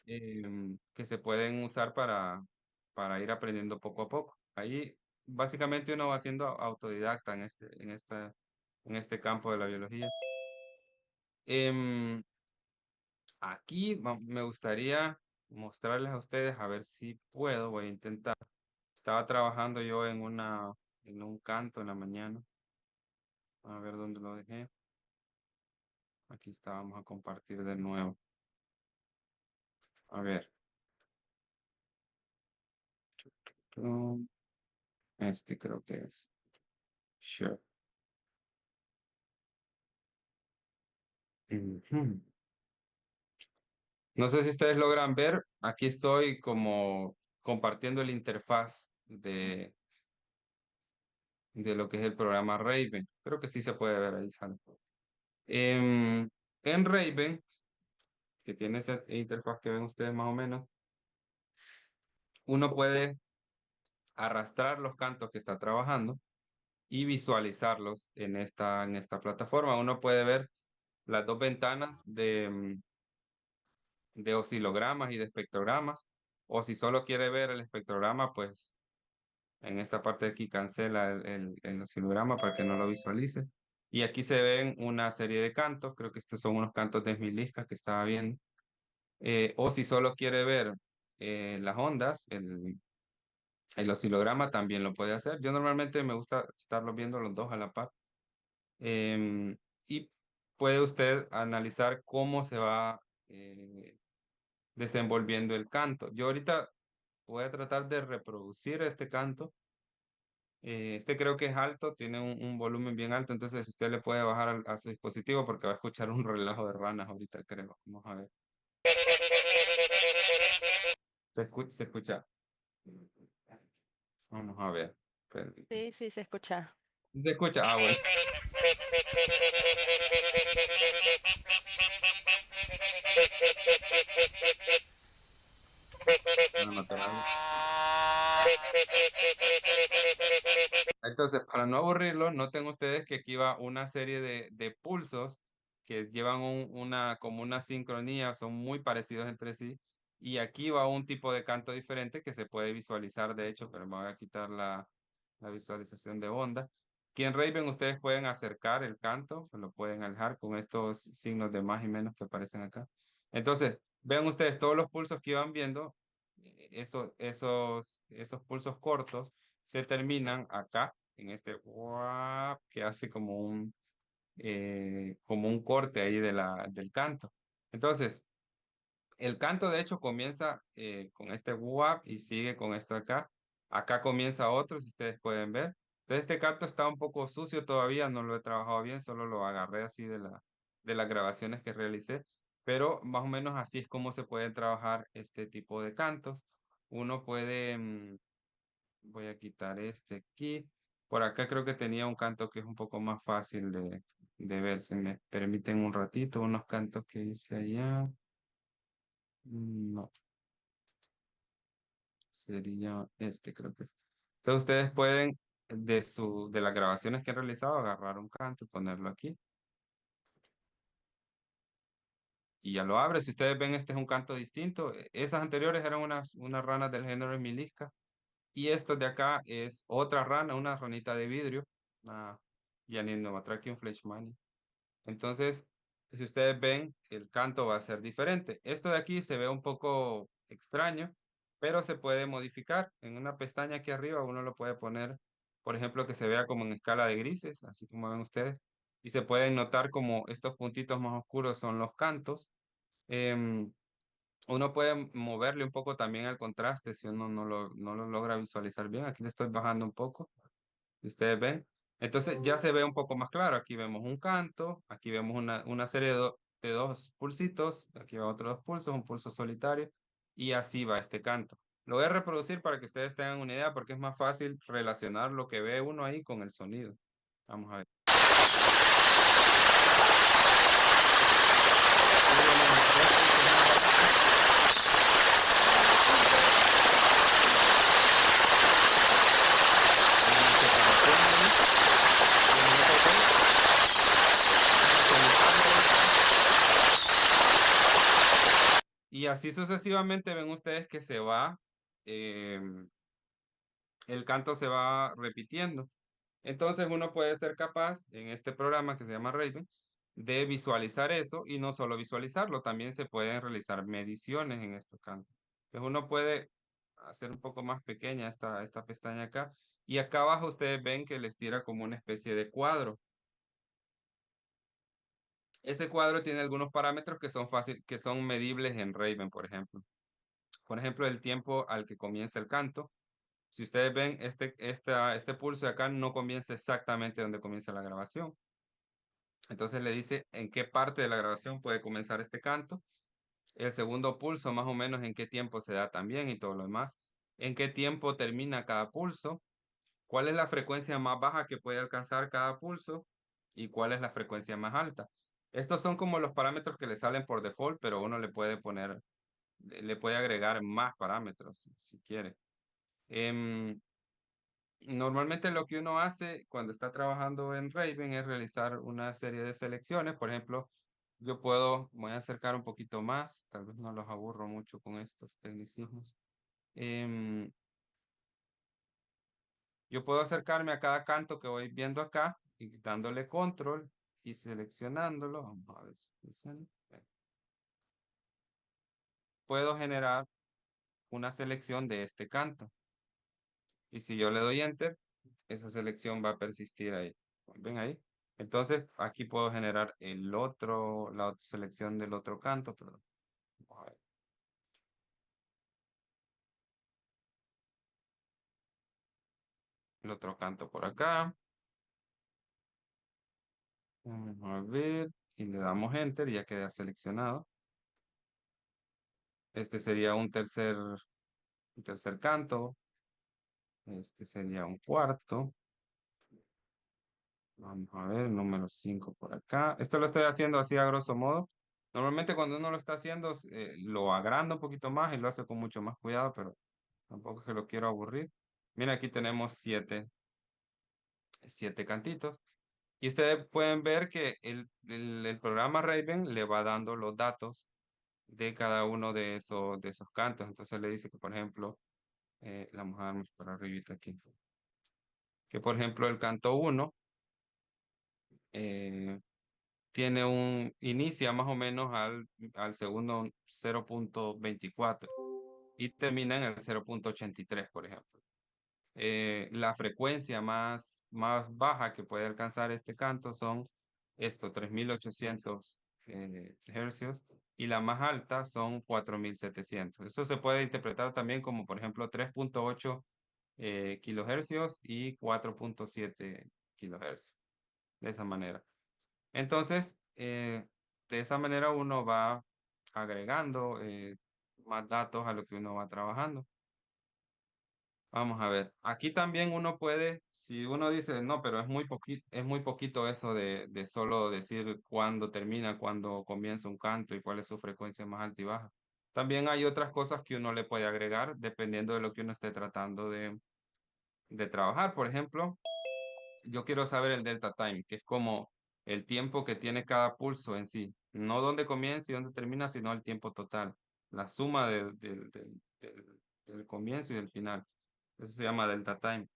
que se pueden usar para ir aprendiendo poco a poco. Ahí básicamente uno va siendo autodidacta en este campo de la biología. Em, Aquí me gustaría mostrarles a ustedes, a ver si puedo, voy a intentar. Estaba trabajando yo en un canto en la mañana. A ver dónde lo dejé. Aquí estábamos a compartir de nuevo. A ver. Este creo que es. Sure. Ujú. No sé si ustedes logran ver, aquí estoy como compartiendo el interfaz de lo que es el programa Raven. Creo que sí se puede ver ahí, sale. En Raven, que tiene esa interfaz que ven ustedes más o menos, uno puede arrastrar los cantos que está trabajando y visualizarlos en esta plataforma. Uno puede ver las dos ventanas de oscilogramas y de espectrogramas, o si solo quiere ver el espectrograma, pues en esta parte de aquí cancela el oscilograma para que no lo visualice. Y aquí se ven una serie de cantos, creo que estos son unos cantos de Smilisca que estaba viendo. O si solo quiere ver las ondas, el oscilograma también lo puede hacer. Yo normalmente me gusta estarlos viendo los dos a la par. Y puede usted analizar cómo se va desenvolviendo el canto. Yo ahorita voy a tratar de reproducir este canto. Este creo que es alto, tiene un volumen bien alto, entonces usted le puede bajar a su dispositivo porque va a escuchar un relajo de ranas ahorita, creo. Vamos a ver. Se escucha. Vamos a ver. Permítame. Sí, sí, se escucha. ¿Se escucha? Ah, bueno. para anotar algo. Entonces, para no aburrirlos, noten ustedes que aquí va una serie de pulsos que llevan como una sincronía, son muy parecidos entre sí. Y aquí va un tipo de canto diferente que se puede visualizar, de hecho, pero me voy a quitar la visualización de onda. Aquí en Raven ustedes pueden acercar el canto, se lo pueden alejar con estos signos de más y menos que aparecen acá. Entonces, vean ustedes todos los pulsos que iban viendo, esos pulsos cortos se terminan acá, en este guap, que hace como un corte ahí del canto. Entonces, el canto de hecho comienza con este WAP y sigue con esto acá. Acá comienza otro, si ustedes pueden ver. Entonces este canto está un poco sucio todavía, no lo he trabajado bien, solo lo agarré así de las grabaciones que realicé. Pero más o menos así es como se pueden trabajar este tipo de cantos. Uno puede, voy a quitar este aquí. Por acá creo que tenía un canto que es un poco más fácil de ver. Si me permiten un ratito, unos cantos que hice allá. No. Sería este, creo que es. Entonces ustedes pueden, de las grabaciones que han realizado, agarrar un canto y ponerlo aquí. Y ya lo abre. Si ustedes ven, este es un canto distinto. Esas anteriores eran unas ranas del género Milisca. Y esto de acá es otra rana, una ranita de vidrio. Una Janine Novatrachium fleishmani. Entonces, si ustedes ven, el canto va a ser diferente. Esto de aquí se ve un poco extraño, pero se puede modificar. En una pestaña aquí arriba uno lo puede poner, por ejemplo, que se vea como en escala de grises, así como ven ustedes. Y se pueden notar como estos puntitos más oscuros son los cantos. Em, Uno puede moverle un poco también el contraste si uno no lo logra visualizar bien. Aquí le estoy bajando un poco. Ustedes ven. Entonces ya se ve un poco más claro. Aquí vemos un canto, aquí vemos una serie de dos pulsitos, aquí va otros dos pulsos, un pulso solitario, y así va este canto. Lo voy a reproducir para que ustedes tengan una idea porque es más fácil relacionar lo que ve uno ahí con el sonido. Vamos a ver. Aquí vemos dos pulsos más abajo, hay una separación ahí, tienen otros dos, una solitaria y otra. Y así sucesivamente ven ustedes que eh, el canto se va repitiendo. Entonces uno puede ser capaz en este programa que se llama Raven de visualizar eso y no solo visualizarlo, también se pueden realizar mediciones en estos cantos. Entonces uno puede hacer un poco más pequeña esta pestaña acá y acá abajo ustedes ven que les tira como una especie de cuadro. Ese cuadro tiene algunos parámetros que son medibles en Raven, por ejemplo. Por ejemplo, el tiempo al que comienza el canto. Si ustedes ven, este pulso de acá no comienza exactamente donde comienza la grabación. Entonces le dice en qué parte de la grabación puede comenzar este canto. El segundo pulso, más o menos en qué tiempo se da también y todo lo demás. En qué tiempo termina cada pulso. Cuál es la frecuencia más baja que puede alcanzar cada pulso y cuál es la frecuencia más alta. Estos son como los parámetros que le salen por default, pero uno le puede poner, le puede agregar más parámetros si quiere. Em, Normalmente lo que uno hace cuando está trabajando en Raven es realizar una serie de selecciones. Por ejemplo, voy a acercar un poquito más, tal vez no los aburro mucho con estos tecnicismos. Em, yo puedo acercarme a cada canto que voy viendo acá y dándole control y seleccionándolo. Vamos a ver si funciona. Puedo generar una selección de este canto. Y si yo le doy enter, esa selección va a persistir ahí. ¿Ven ahí? Entonces, aquí puedo generar la otra selección del otro canto, perdón. Vamos a ver. El otro canto por acá. Vamos a ver. Y le damos enter, y ya queda seleccionado. Este sería un tercer canto. Este sería un cuarto. Vamos a ver, número 5 por acá. Esto lo estoy haciendo así a grosso modo. Normalmente cuando uno lo está haciendo, lo agranda un poquito más y lo hace con mucho más cuidado, pero tampoco es que lo quiero aburrir. Mira, aquí tenemos siete cantitos. Y ustedes pueden ver que el programa Raven le va dando los datos de cada uno de esos cantos. Entonces le dice que, por ejemplo, vamos a darnos para arribita aquí, que por ejemplo el canto uno eh, inicia más o menos al segundo 0.24 y termina en el 0.83, por ejemplo. La frecuencia más baja que puede alcanzar este canto son estos 3800 hercios y la más alta son 4700. Eso se puede interpretar también como, por ejemplo, 3.8 kilohercios y 4.7 kilohercios, de esa manera. Entonces, de esa manera uno va agregando más datos a lo que uno va trabajando. Vamos a ver, aquí también uno puede, si uno dice, no, pero es muy poquito eso de solo decir cuándo termina, cuándo comienza un canto y cuál es su frecuencia más alta y baja. También hay otras cosas que uno le puede agregar dependiendo de lo que uno esté tratando de trabajar. Por ejemplo, yo quiero saber el delta time, que es como el tiempo que tiene cada pulso en sí. No dónde comienza y dónde termina, sino el tiempo total. La suma del comienzo y del final. Eso se llama delta time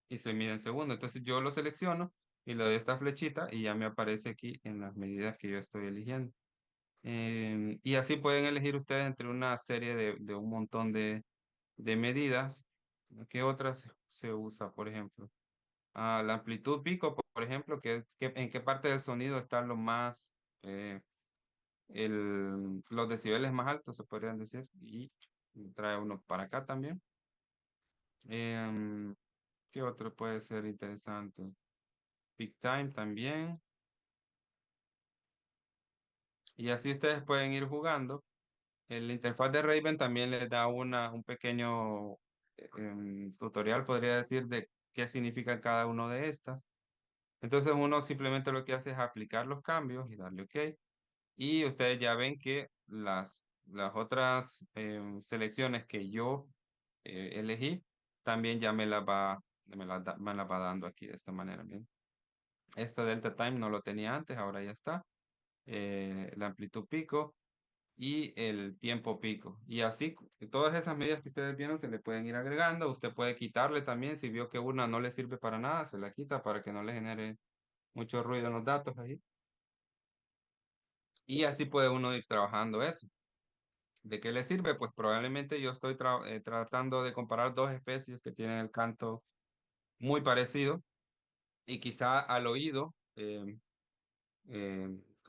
y se mide en segundos. Entonces yo lo selecciono y le doy esta flechita y ya me aparece aquí en las medidas que yo estoy eligiendo. Y así pueden elegir ustedes entre una serie de un montón de medidas. ¿Qué otras se usa, por ejemplo? La amplitud pico, por ejemplo, en qué parte del sonido están los decibeles más altos, se podrían decir, y trae uno para acá también. Em, ¿Qué otro puede ser interesante? Peak time también. Y así ustedes pueden ir jugando. El interfaz de Raven también les da un pequeño tutorial, podría decir, de qué significa cada uno de estas. Entonces uno simplemente lo que hace es aplicar los cambios y darle OK. Y ustedes ya ven que las otras selecciones que yo elegí, también ya me las va dando aquí de esta manera. Bien. Este delta time no lo tenía antes, ahora ya está. La amplitud pico y el tiempo pico. Y así, todas esas medidas que ustedes vieron se le pueden ir agregando. Usted puede quitarle también, si vio que una no le sirve para nada, se la quita para que no le genere mucho ruido en los datos ahí. Y así puede uno ir trabajando eso. ¿De qué le sirve? Pues probablemente yo estoy tratando de comparar dos especies que tienen el canto muy parecido y quizá al oído eh,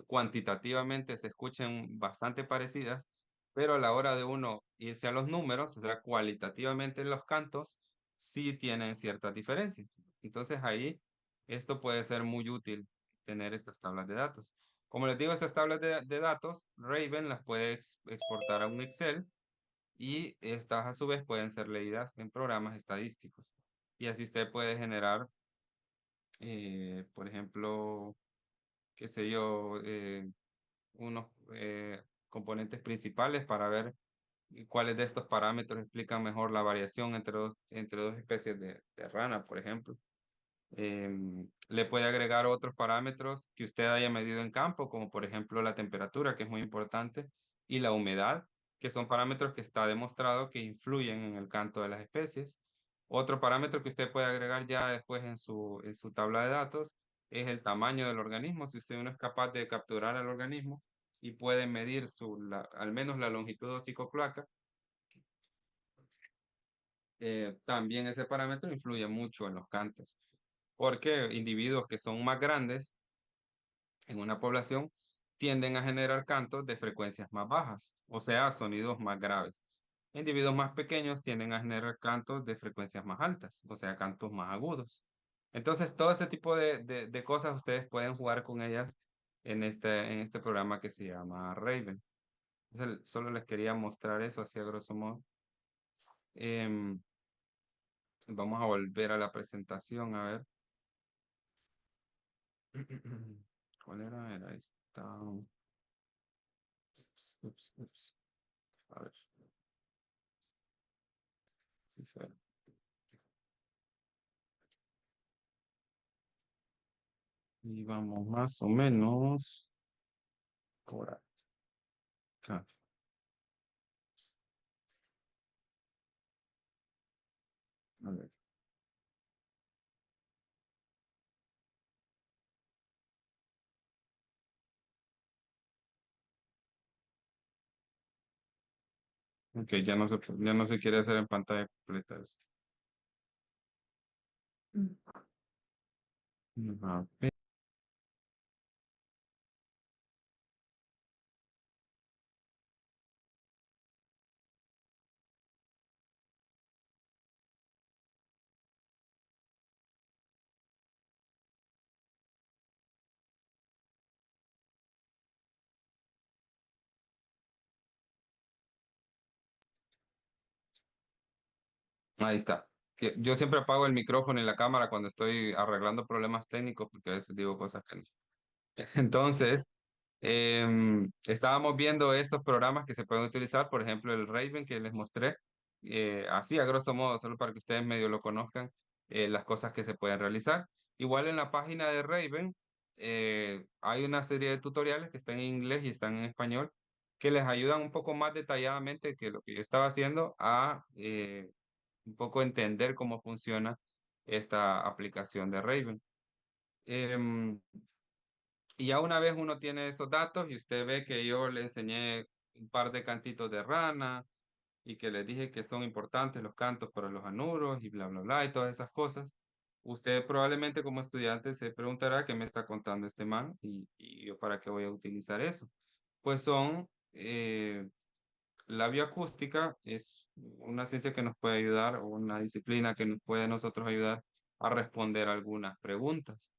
cuantitativamente se escuchen bastante parecidas, pero a la hora de uno irse a los números, o sea, cualitativamente los cantos sí tienen ciertas diferencias. Entonces ahí esto puede ser muy útil tener estas tablas de datos. Como les digo, estas tablas de datos, Raven las puede exportar a un Excel y estas a su vez pueden ser leídas en programas estadísticos. Y así usted puede generar, por ejemplo, qué sé yo, unos componentes principales para ver cuáles de estos parámetros explican mejor la variación entre dos especies de rana, por ejemplo. Le puede agregar otros parámetros que usted haya medido en campo, como por ejemplo la temperatura, que es muy importante, y la humedad, que son parámetros que está demostrado que influyen en el canto de las especies. Otro parámetro que usted puede agregar ya después en su tabla de datos es el tamaño del organismo. Si usted no es capaz de capturar al organismo y puede medir al menos la longitud hocicocloaca, también ese parámetro influye mucho en los cantos, porque individuos que son más grandes en una población tienden a generar cantos de frecuencias más bajas, o sea, sonidos más graves. Individuos más pequeños tienden a generar cantos de frecuencias más altas, o sea, cantos más agudos. Entonces, todo ese tipo de cosas ustedes pueden jugar con ellas en este programa que se llama Raven. Entonces, solo les quería mostrar eso así a grosso modo. Em, Vamos a volver a la presentación, a ver. ¿Cuál era? Era esta. Ups. A ver, sí se ve. Y vamos más o menos por acá. A ver. Ok, ya no se quiere hacer en pantalla completa esto. A ver, ahí está. Yo siempre apago el micrófono y la cámara cuando estoy arreglando problemas técnicos porque a veces digo cosas que no. Entonces, estábamos viendo estos programas que se pueden utilizar, por ejemplo, el Raven que les mostré, así a grosso modo, solo para que ustedes medio lo conozcan, las cosas que se pueden realizar. Igual en la página de Raven hay una serie de tutoriales que están en inglés y están en español que les ayudan un poco más detalladamente que lo que yo estaba haciendo a un poco entender cómo funciona esta aplicación de Raven. Em, y ya una vez uno tiene esos datos y usted ve que yo le enseñé un par de cantitos de rana y que les dije que son importantes los cantos para los anuros y bla, bla, bla y todas esas cosas, usted probablemente como estudiante se preguntará qué me está contando este man y yo para qué voy a utilizar eso. Pues son, la bioacústica es una ciencia que nos puede ayudar o una disciplina que nos puede a nosotros ayudar a responder algunas preguntas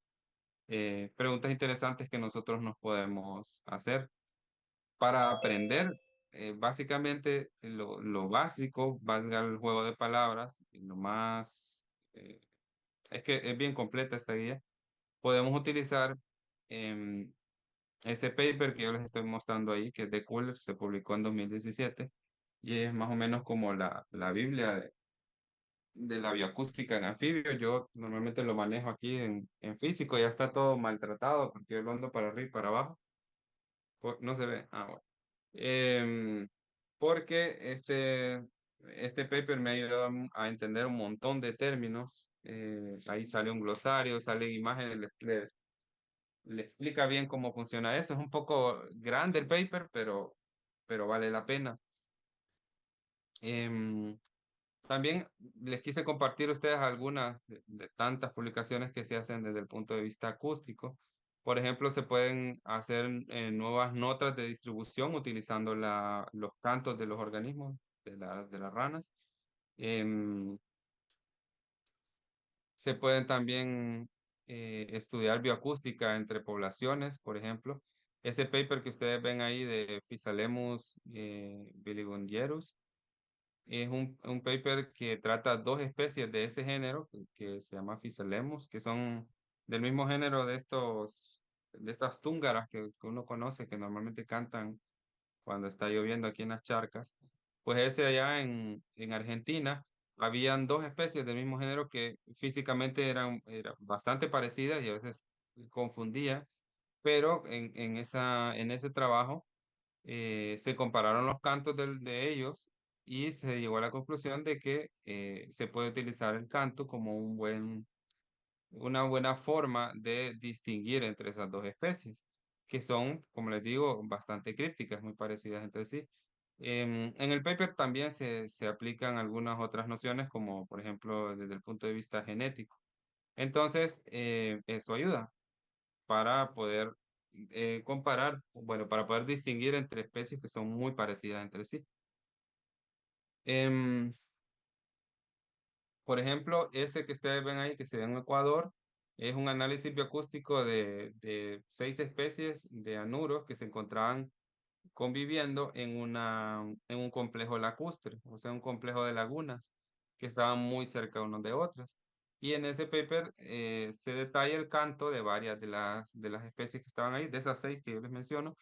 preguntas interesantes que nosotros nos podemos hacer para aprender. Básicamente, lo básico, valga el juego de palabras, y lo más, es que es bien completa esta guía. Podemos utilizar em, ese paper que yo les estoy mostrando ahí, que es de Cooler, se publicó en 2017 y es más o menos como la Biblia de la bioacústica en anfibio. Yo normalmente lo manejo aquí en físico, ya está todo maltratado porque yo lo ando para arriba y para abajo. No se ve. Ah, bueno. Em, Porque este paper me ha ayudado a entender un montón de términos. Ahí sale un glosario, salen imágenes, le explica bien cómo funciona eso. Es un poco grande el paper, pero vale la pena. Em, También les quise compartir a ustedes algunas de tantas publicaciones que se hacen desde el punto de vista acústico. Por ejemplo, se pueden hacer nuevas notas de distribución utilizando los cantos de los organismos, de las ranas. Em, Se pueden también estudiar bioacústica entre poblaciones, por ejemplo. Ese paper que ustedes ven ahí de Physalemmus biligundierus, es un paper que trata dos especies de ese género, que se llama Physalemmus, que son del mismo género de estas túngaras que uno conoce, que normalmente cantan cuando está lloviendo aquí en las charcas. Pues ese allá en Argentina, habían dos especies del mismo género que físicamente eran bastante parecidas y a veces confundía, pero en ese trabajo se compararon los cantos de ellos y se llegó a la conclusión de que se puede utilizar el canto como una buena forma de distinguir entre esas dos especies, que son, como les digo, bastante crípticas, muy parecidas entre sí. En el paper también se aplican algunas otras nociones, como por ejemplo desde el punto de vista genético. Entonces, eso ayuda para poder comparar, bueno, para poder distinguir entre especies que son muy parecidas entre sí. Em, por ejemplo, ese que ustedes ven ahí, que se ve en Ecuador, es un análisis bioacústico de 6 especies de anuros que se encontraban conviviendo en un complejo lacustre, o sea, un complejo de lagunas que estaban muy cerca unos de otras. Y en ese paper se detalla el canto de varias de las especies que estaban ahí, de esas 6 que yo les menciono,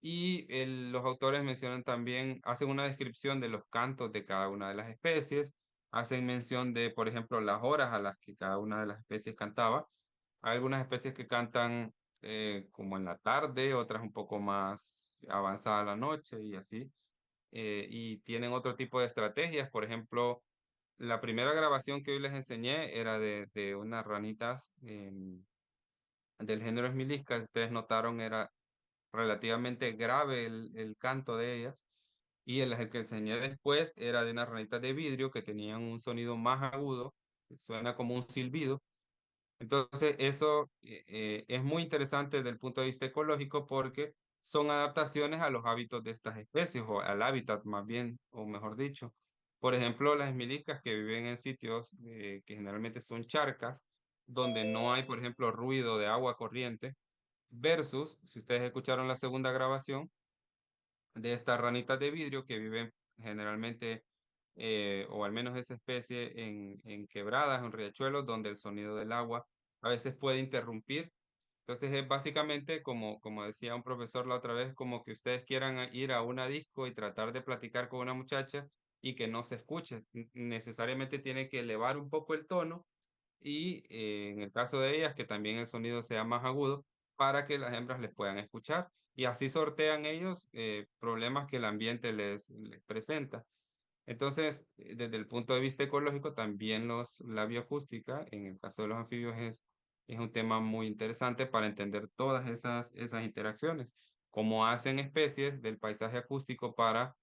Y los autores mencionan también, hacen una descripción de los cantos de cada una de las especies, hacen mención de, por ejemplo, las horas a las que cada una de las especies cantaba. Hay algunas especies que cantan como en la tarde, otras un poco más avanzada la noche y así. Y tienen otro tipo de estrategias. Por ejemplo, la primera grabación que hoy les enseñé era de unas ranitas del género Esmilisca. Ustedes notaron, era relativamente grave el canto de ellas. Y el que enseñé después era de unas ranitas de vidrio que tenían un sonido más agudo, que suena como un silbido. Entonces, eso es muy interesante desde el punto de vista ecológico porque son adaptaciones a los hábitos de estas especies o al hábitat más bien, o mejor dicho. Por ejemplo, las esmiliscas que viven en sitios que generalmente son charcas, donde no hay, por ejemplo, ruido de agua corriente, versus, si ustedes escucharon la segunda grabación, de estas ranitas de vidrio que viven generalmente, o al menos esa especie, en quebradas, en riachuelos, donde el sonido del agua a veces puede interrumpir. Entonces es básicamente como decía un profesor la otra vez, como que ustedes quieran ir a una disco y tratar de platicar con una muchacha y que no se escuche. Necesariamente tiene que elevar un poco el tono y en el caso de ellas, que también el sonido sea más agudo para que las hembras les puedan escuchar. Y así sortean ellos problemas que el ambiente les presenta. Entonces, desde el punto de vista ecológico, también la bioacústica, en el caso de los anfibios, es un tema muy interesante para entender todas esas interacciones, cómo hacen especies del paisaje acústico para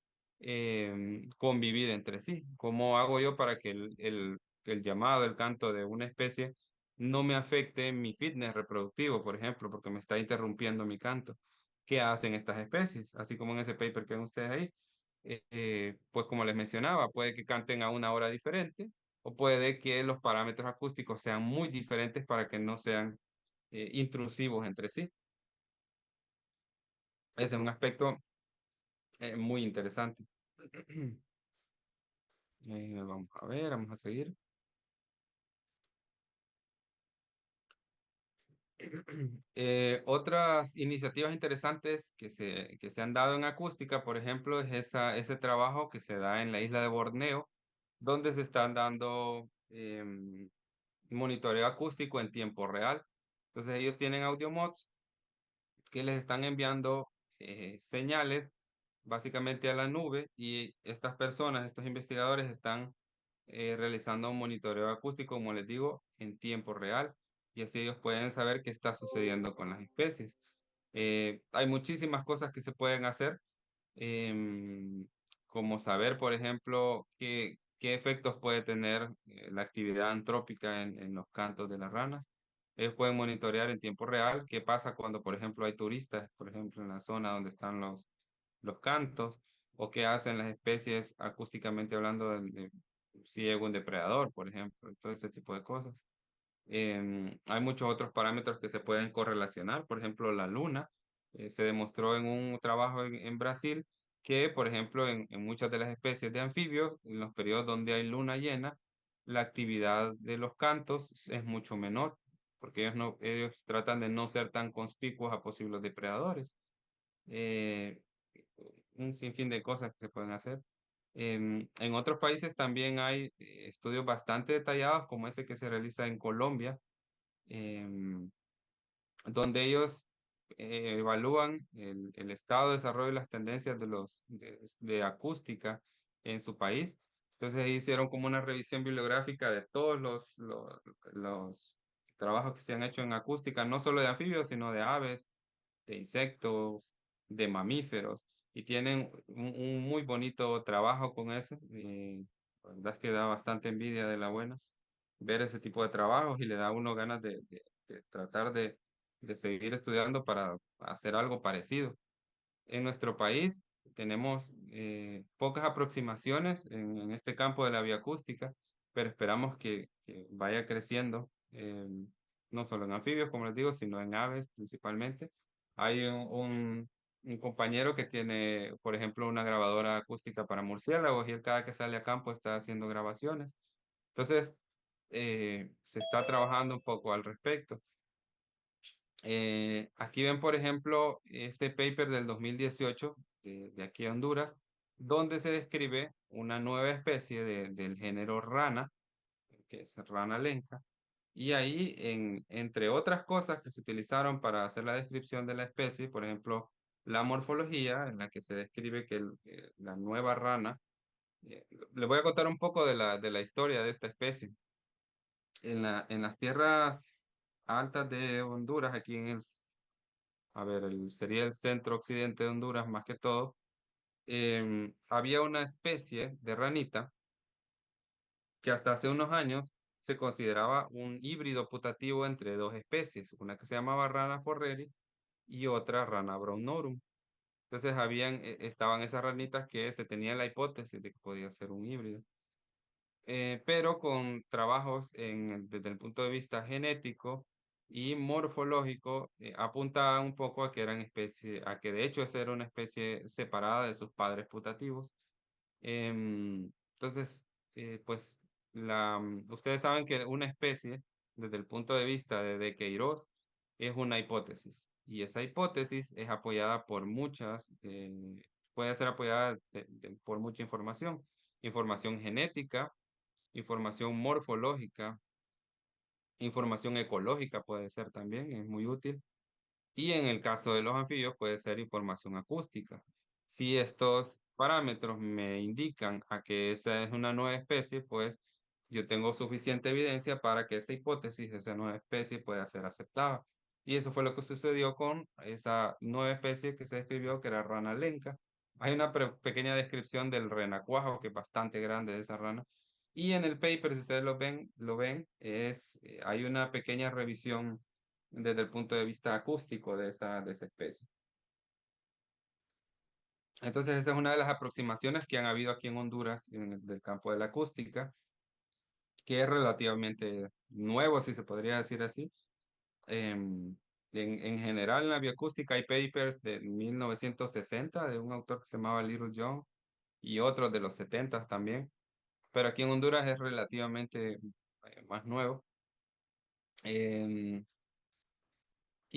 convivir entre sí. ¿Cómo hago yo para que el llamado, el canto de una especie no me afecte mi fitness reproductivo, por ejemplo, porque me está interrumpiendo mi canto? ¿Qué hacen estas especies? Así como en ese paper que ven ustedes ahí, pues como les mencionaba, puede que canten a una hora diferente o puede que los parámetros acústicos sean muy diferentes para que no sean intrusivos entre sí. Ese es un aspecto muy interesante. Vamos a ver, vamos a seguir. Otras iniciativas interesantes que se han dado en acústica, por ejemplo, es ese trabajo que se da en la isla de Borneo, donde se están dando monitoreo acústico en tiempo real. Entonces ellos tienen audio mods que les están enviando señales básicamente a la nube y estas personas, estos investigadores están realizando un monitoreo acústico, como les digo, en tiempo real y así ellos pueden saber qué está sucediendo con las especies. Hay muchísimas cosas que se pueden hacer, em, como saber, por ejemplo, qué efectos puede tener la actividad antrópica en los cantos de las ranas. Ellos pueden monitorear en tiempo real qué pasa cuando, por ejemplo, hay turistas, por ejemplo, en la zona donde están los cantos, o qué hacen las especies acústicamente hablando si llega un depredador, por ejemplo, todo ese tipo de cosas. Hay muchos otros parámetros que se pueden correlacionar, por ejemplo, la luna. Se demostró en un trabajo en Brasil que, por ejemplo, en muchas de las especies de anfibios, en los periodos donde hay luna llena, la actividad de los cantos es mucho menor, porque ellos tratan de no ser tan conspicuos a posibles depredadores. Eh, un sinfín de cosas que se pueden hacer. En otros países también hay estudios bastante detallados, como ese que se realiza en Colombia, em, donde ellos evalúan el estado de desarrollo y las tendencias de acústica en su país. Entonces hicieron como una revisión bibliográfica de todos los trabajos que se han hecho en acústica, no solo de anfibios, sino de aves, de insectos, de mamíferos, y tienen un muy bonito trabajo con eso. La verdad es que da bastante envidia de la buena ver ese tipo de trabajos y le da a uno ganas de tratar de seguir estudiando para hacer algo parecido. En nuestro país tenemos pocas aproximaciones en este campo de la bioacústica, pero esperamos que vaya creciendo, no solo en anfibios, como les digo, sino en aves principalmente. Hay un compañero que tiene, por ejemplo, una grabadora acústica para murciélagos y él cada que sale a campo está haciendo grabaciones. Entonces, se está trabajando un poco al respecto. Aquí ven, por ejemplo, este paper del 2018 de aquí a Honduras, donde se describe una nueva especie del género rana, que es rana lenca. Y ahí, entre otras cosas que se utilizaron para hacer la descripción de la especie, por ejemplo, la morfología, en la que se describe que la nueva rana, le voy a contar un poco de la historia de esta especie. En las tierras altas de Honduras, aquí a ver, sería el centro occidente de Honduras más que todo, había una especie de ranita que hasta hace unos años se consideraba un híbrido putativo entre dos especies, una que se llamaba rana forreri y otra rana brownorum. Entonces estaban esas ranitas que se tenía la hipótesis de que podía ser un híbrido. Pero con trabajos desde el punto de vista genético y morfológico, apunta un poco a que eran a que de hecho esa era una especie separada de sus padres putativos. Entonces, pues ustedes saben que una especie, desde el punto de vista de Queiroz, es una hipótesis. Y esa hipótesis es apoyada por puede ser apoyada por mucha información. Información genética, información morfológica, información ecológica puede ser también, es muy útil. Y en el caso de los anfibios puede ser información acústica. Si estos parámetros me indican a que esa es una nueva especie, pues yo tengo suficiente evidencia para que esa hipótesis de esa nueva especie pueda ser aceptada. Y eso fue lo que sucedió con esa nueva especie que se describió, que era rana lenca. Hay una pequeña descripción del renacuajo, que es bastante grande de esa rana. Y en el paper, si ustedes lo ven, hay una pequeña revisión desde el punto de vista acústico de esa especie. Entonces, esa es una de las aproximaciones que han habido aquí en Honduras del campo de la acústica, que es relativamente nuevo, si se podría decir así. Em, en general, en la bioacústica hay papers de 1960 de un autor que se llamaba Little John y otros de los 70 también, pero aquí en Honduras es relativamente más nuevo. Em,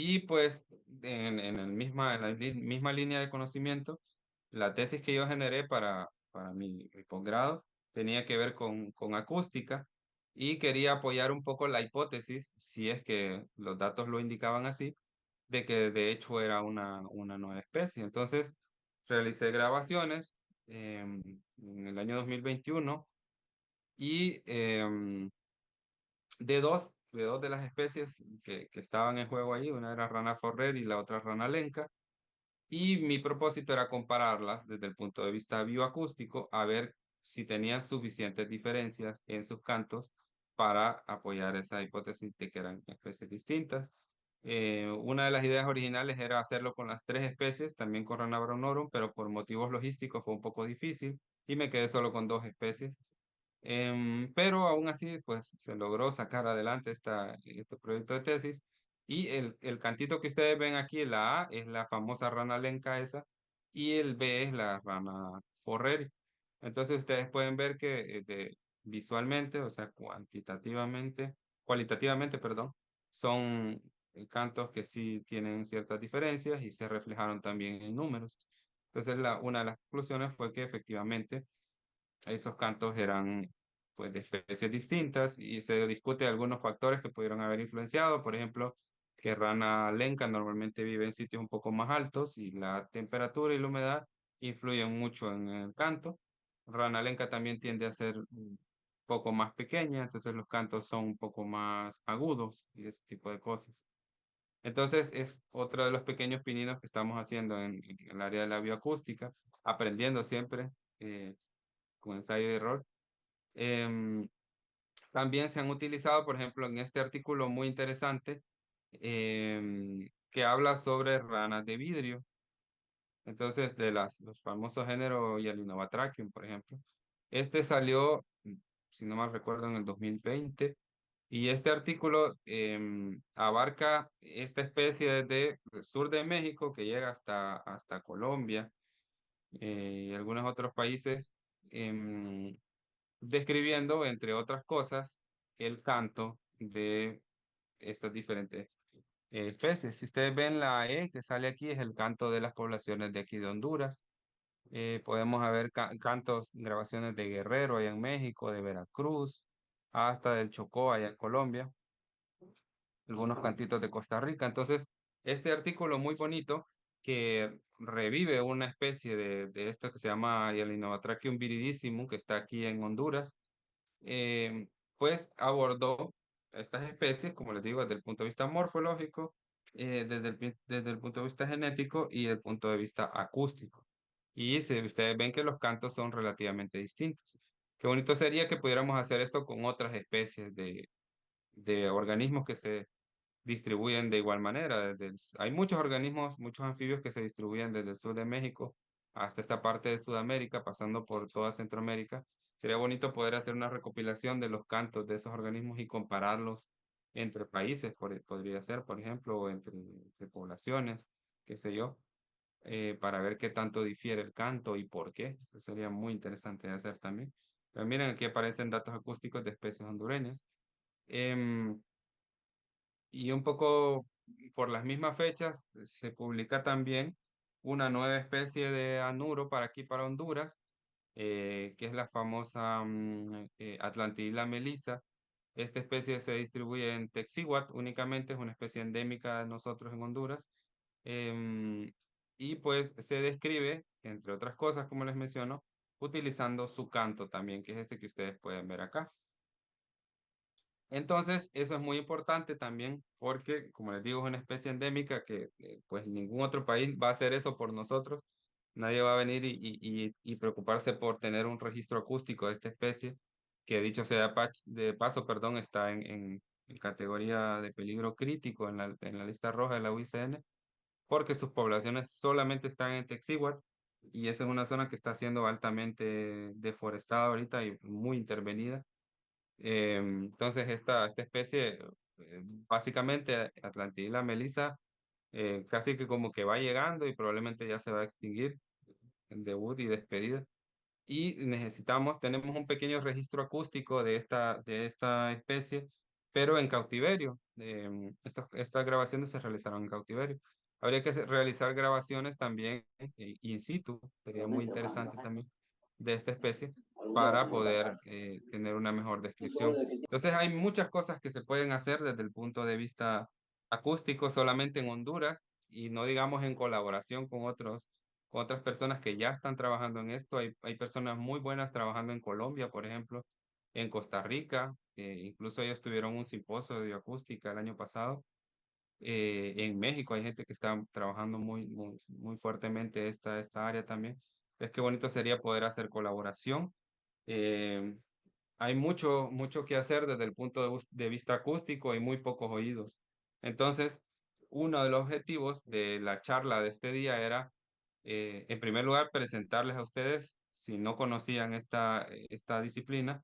Y pues en la misma línea de conocimiento, la tesis que yo generé para mi posgrado tenía que ver con acústica y quería apoyar un poco la hipótesis, si es que los datos lo indicaban así, de que de hecho era una nueva especie. Entonces, realicé grabaciones en el año 2021 y de dos de las especies que estaban en juego ahí, una era rana forrer y la otra rana lenca, y mi propósito era compararlas desde el punto de vista bioacústico, a ver si tenían suficientes diferencias en sus cantos para apoyar esa hipótesis de que eran especies distintas. Una de las ideas originales era hacerlo con las tres especies, también con Rana brownorum, pero por motivos logísticos fue un poco difícil y me quedé solo con dos especies. Pero aún así, pues se logró sacar adelante este proyecto de tesis. Y el cantito que ustedes ven aquí, la A, es la famosa rana lenca esa, y el B es la rana forreri. Entonces ustedes pueden ver que visualmente, o sea, cualitativamente, perdón, son cantos que sí tienen ciertas diferencias y se reflejaron también en números. Entonces, una de las conclusiones fue que efectivamente esos cantos eran pues de especies distintas y se discute algunos factores que pudieron haber influenciado, por ejemplo, que rana lenca normalmente vive en sitios un poco más altos y la temperatura y la humedad influyen mucho en el canto. Rana lenca también tiende a ser un poco más pequeña, entonces los cantos son un poco más agudos y ese tipo de cosas. Entonces es otro de los pequeños pininos que estamos haciendo en el área de la bioacústica, aprendiendo siempre con ensayo y error. Em, También se han utilizado, por ejemplo, en este artículo muy interesante, que habla sobre ranas de vidrio. Entonces, los famosos géneros Hyalinobatrachium, por ejemplo. Este salió, si no mal recuerdo, en el 2020. Y este artículo abarca esta especie desde el sur de México que llega hasta Colombia y algunos otros países. em, Describiendo, entre otras cosas, el canto de estas diferentes. especies. Si ustedes ven la E que sale aquí, es el canto de las poblaciones de aquí de Honduras. Podemos haber cantos, grabaciones de Guerrero allá en México, de Veracruz, hasta del Chocó allá en Colombia, algunos cantitos de Costa Rica. Entonces, este artículo muy bonito que revive una especie de esto que se llama Aelinnovatrachium viridissimum, que está aquí en Honduras, eh, pues abordó estas especies, como les digo, desde el punto de vista morfológico, desde el punto de vista genético y el punto de vista acústico. Y si ustedes ven que los cantos son relativamente distintos. Qué bonito sería que pudiéramos hacer esto con otras especies de organismos que se distribuyen de igual manera. Hay muchos organismos, muchos anfibios que se distribuyen desde el sur de México hasta esta parte de Sudamérica, pasando por toda Centroamérica. Sería bonito poder hacer una recopilación de los cantos de esos organismos y compararlos entre países, podría ser, por ejemplo, o entre poblaciones, qué sé yo, para ver qué tanto difiere el canto y por qué. Eso sería muy interesante de hacer también. Pero miren, aquí aparecen datos acústicos de especies hondureñas. Em, y un poco por las mismas fechas se publica también una nueva especie de anuro para aquí, para Honduras, que es la famosa Atlantidilla melisa. Esta especie se distribuye en Texihuat únicamente, es una especie endémica de nosotros en Honduras. Em, y pues se describe, entre otras cosas, como les menciono, utilizando su canto también, que es este que ustedes pueden ver acá. Entonces, eso es muy importante también porque, como les digo, es una especie endémica que pues ningún otro país va a hacer eso por nosotros. Nadie va a venir y preocuparse por tener un registro acústico de esta especie, que dicho sea de paso, perdón, está en categoría de peligro crítico en la lista roja de la UICN, porque sus poblaciones solamente están en Texihuat y esa es una zona que está siendo altamente deforestada ahorita y muy intervenida. Entonces, esta especie, básicamente Atlantidilla melisa, casi que como que va llegando y probablemente ya se va a extinguir en debut y despedida. Y tenemos un pequeño registro acústico de esta especie, pero en cautiverio. Estas grabaciones se realizaron en cautiverio. Habría que realizar grabaciones también in situ, sería muy interesante también, de esta especie para poder tener una mejor descripción. Entonces hay muchas cosas que se pueden hacer desde el punto de vista acústico solamente en Honduras y no digamos en colaboración con otras personas que ya están trabajando en esto. Hay personas muy buenas trabajando en Colombia, por ejemplo, en Costa Rica, incluso ellos tuvieron un simposio de acústica el año pasado. En México hay gente que está trabajando muy fuertemente esta área también. Es que bonito sería poder hacer colaboración. Eh, Hay mucho que hacer desde el punto de vista acústico y muy pocos oídos. Entonces, uno de los objetivos de la charla de este día era, en primer lugar, presentarles a ustedes, si no conocían esta disciplina.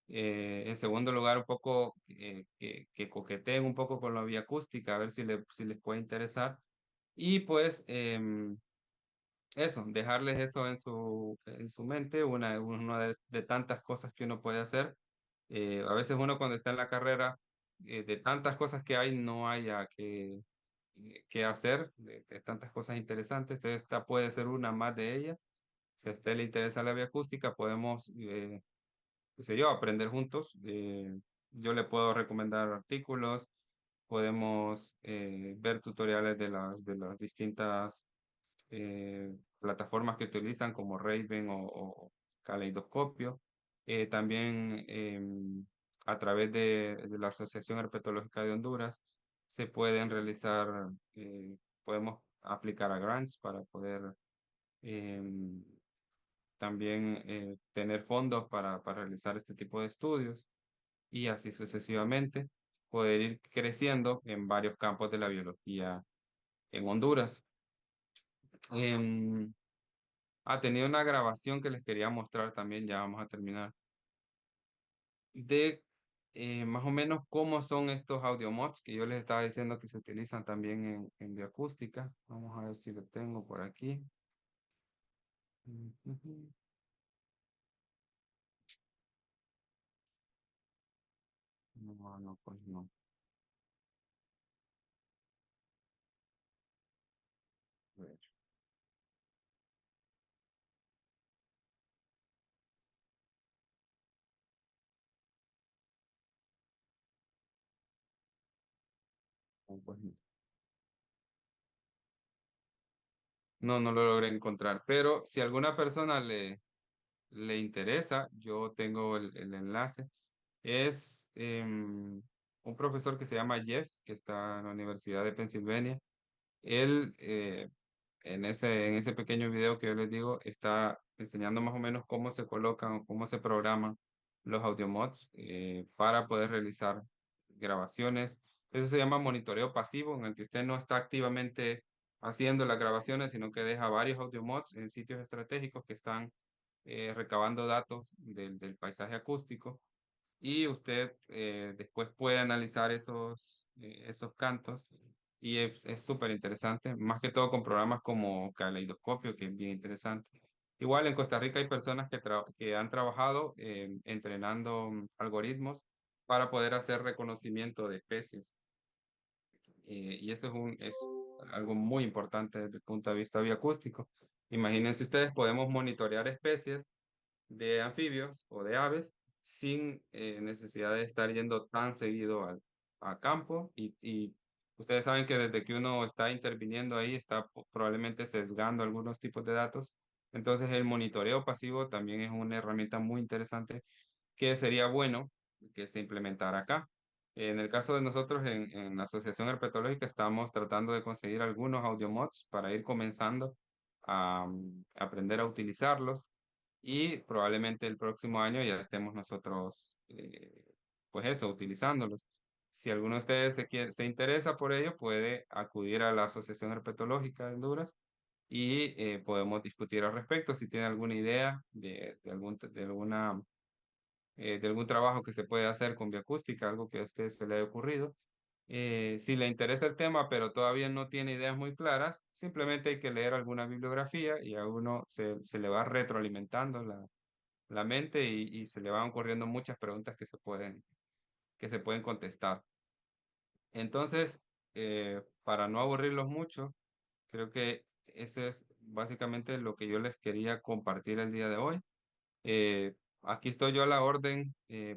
En segundo lugar, un poco que coqueteen un poco con la vía acústica, a ver si les puede interesar. Y pues eso, dejarles eso en su mente, una de tantas cosas que uno puede hacer. A veces uno cuando está en la carrera, de tantas cosas que hay, no haya que hacer, de tantas cosas interesantes. Entonces, esta puede ser una más de ellas. Si a usted le interesa la vía acústica, podemos, qué sé yo, aprender juntos. Yo le puedo recomendar artículos, podemos ver tutoriales de las distintas plataformas que utilizan como Raven o Caleidoscopio. También a través de la Asociación Herpetológica de Honduras se pueden realizar, podemos aplicar a grants para poder em, también tener fondos para realizar este tipo de estudios y así sucesivamente poder ir creciendo en varios campos de la biología en Honduras. Em, Tenía una grabación que les quería mostrar también, ya vamos a terminar, de más o menos cómo son estos audio mods que yo les estaba diciendo que se utilizan también en bioacústica. Vamos a ver si lo tengo por aquí. Ujú. No, no, pues no. Pues, no, no lo logré encontrar, pero si a alguna persona le interesa, yo tengo el enlace. Es un profesor que se llama Jeff, que está en la Universidad de Pensilvania. Él, en ese pequeño video que yo les digo, está enseñando más o menos cómo se colocan o cómo se programan los audio mods para poder realizar grabaciones. Eso se llama monitoreo pasivo, en el que usted no está activamente haciendo las grabaciones, sino que deja varios audio mods en sitios estratégicos que están recabando datos del paisaje acústico y usted después puede analizar esos cantos y es súper interesante, más que todo con programas como Caleidoscopio, que es bien interesante. Igual en Costa Rica hay personas que han trabajado entrenando algoritmos para poder hacer reconocimiento de especies. Y eso es algo muy importante desde el punto de vista bioacústico. Imagínense ustedes, podemos monitorear especies de anfibios o de aves sin necesidad de estar yendo tan seguido a campo y ustedes saben que desde que uno está interviniendo ahí está probablemente sesgando algunos tipos de datos. Entonces el monitoreo pasivo también es una herramienta muy interesante que sería bueno que se implementara acá. En el caso de nosotros en la Asociación Herpetológica estamos tratando de conseguir algunos audio mods para ir comenzando a aprender a utilizarlos y probablemente el próximo año ya estemos nosotros, pues eso, utilizándolos. Si alguno de ustedes se interesa por ello, puede acudir a la Asociación Herpetológica de Honduras y podemos discutir al respecto. Si tiene alguna idea de algún trabajo que se puede hacer con bioacústica, algo que a usted se le haya ocurrido. Si le interesa el tema, pero todavía no tiene ideas muy claras, simplemente hay que leer alguna bibliografía y a uno se le va retroalimentando la mente y se le van ocurriendo muchas preguntas que se pueden contestar. Entonces, para no aburrirlos mucho, creo que ese es básicamente lo que yo les quería compartir el día de hoy. Aquí estoy yo a la orden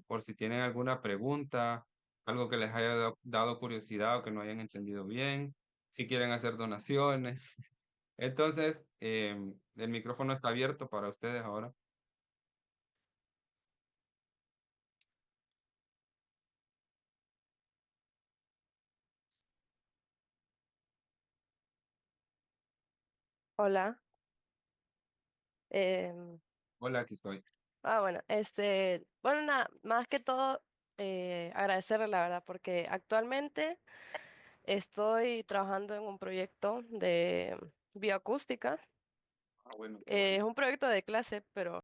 por si tienen alguna pregunta, algo que les haya dado curiosidad o que no hayan entendido bien, si quieren hacer donaciones. Entonces, el micrófono está abierto para ustedes ahora. Hola. em, Hola, aquí estoy. bueno, bueno, nada, más que todo agradecerle la verdad, porque actualmente estoy trabajando en un proyecto de bioacústica. Ah, bueno, qué bueno. Es un proyecto de clase, pero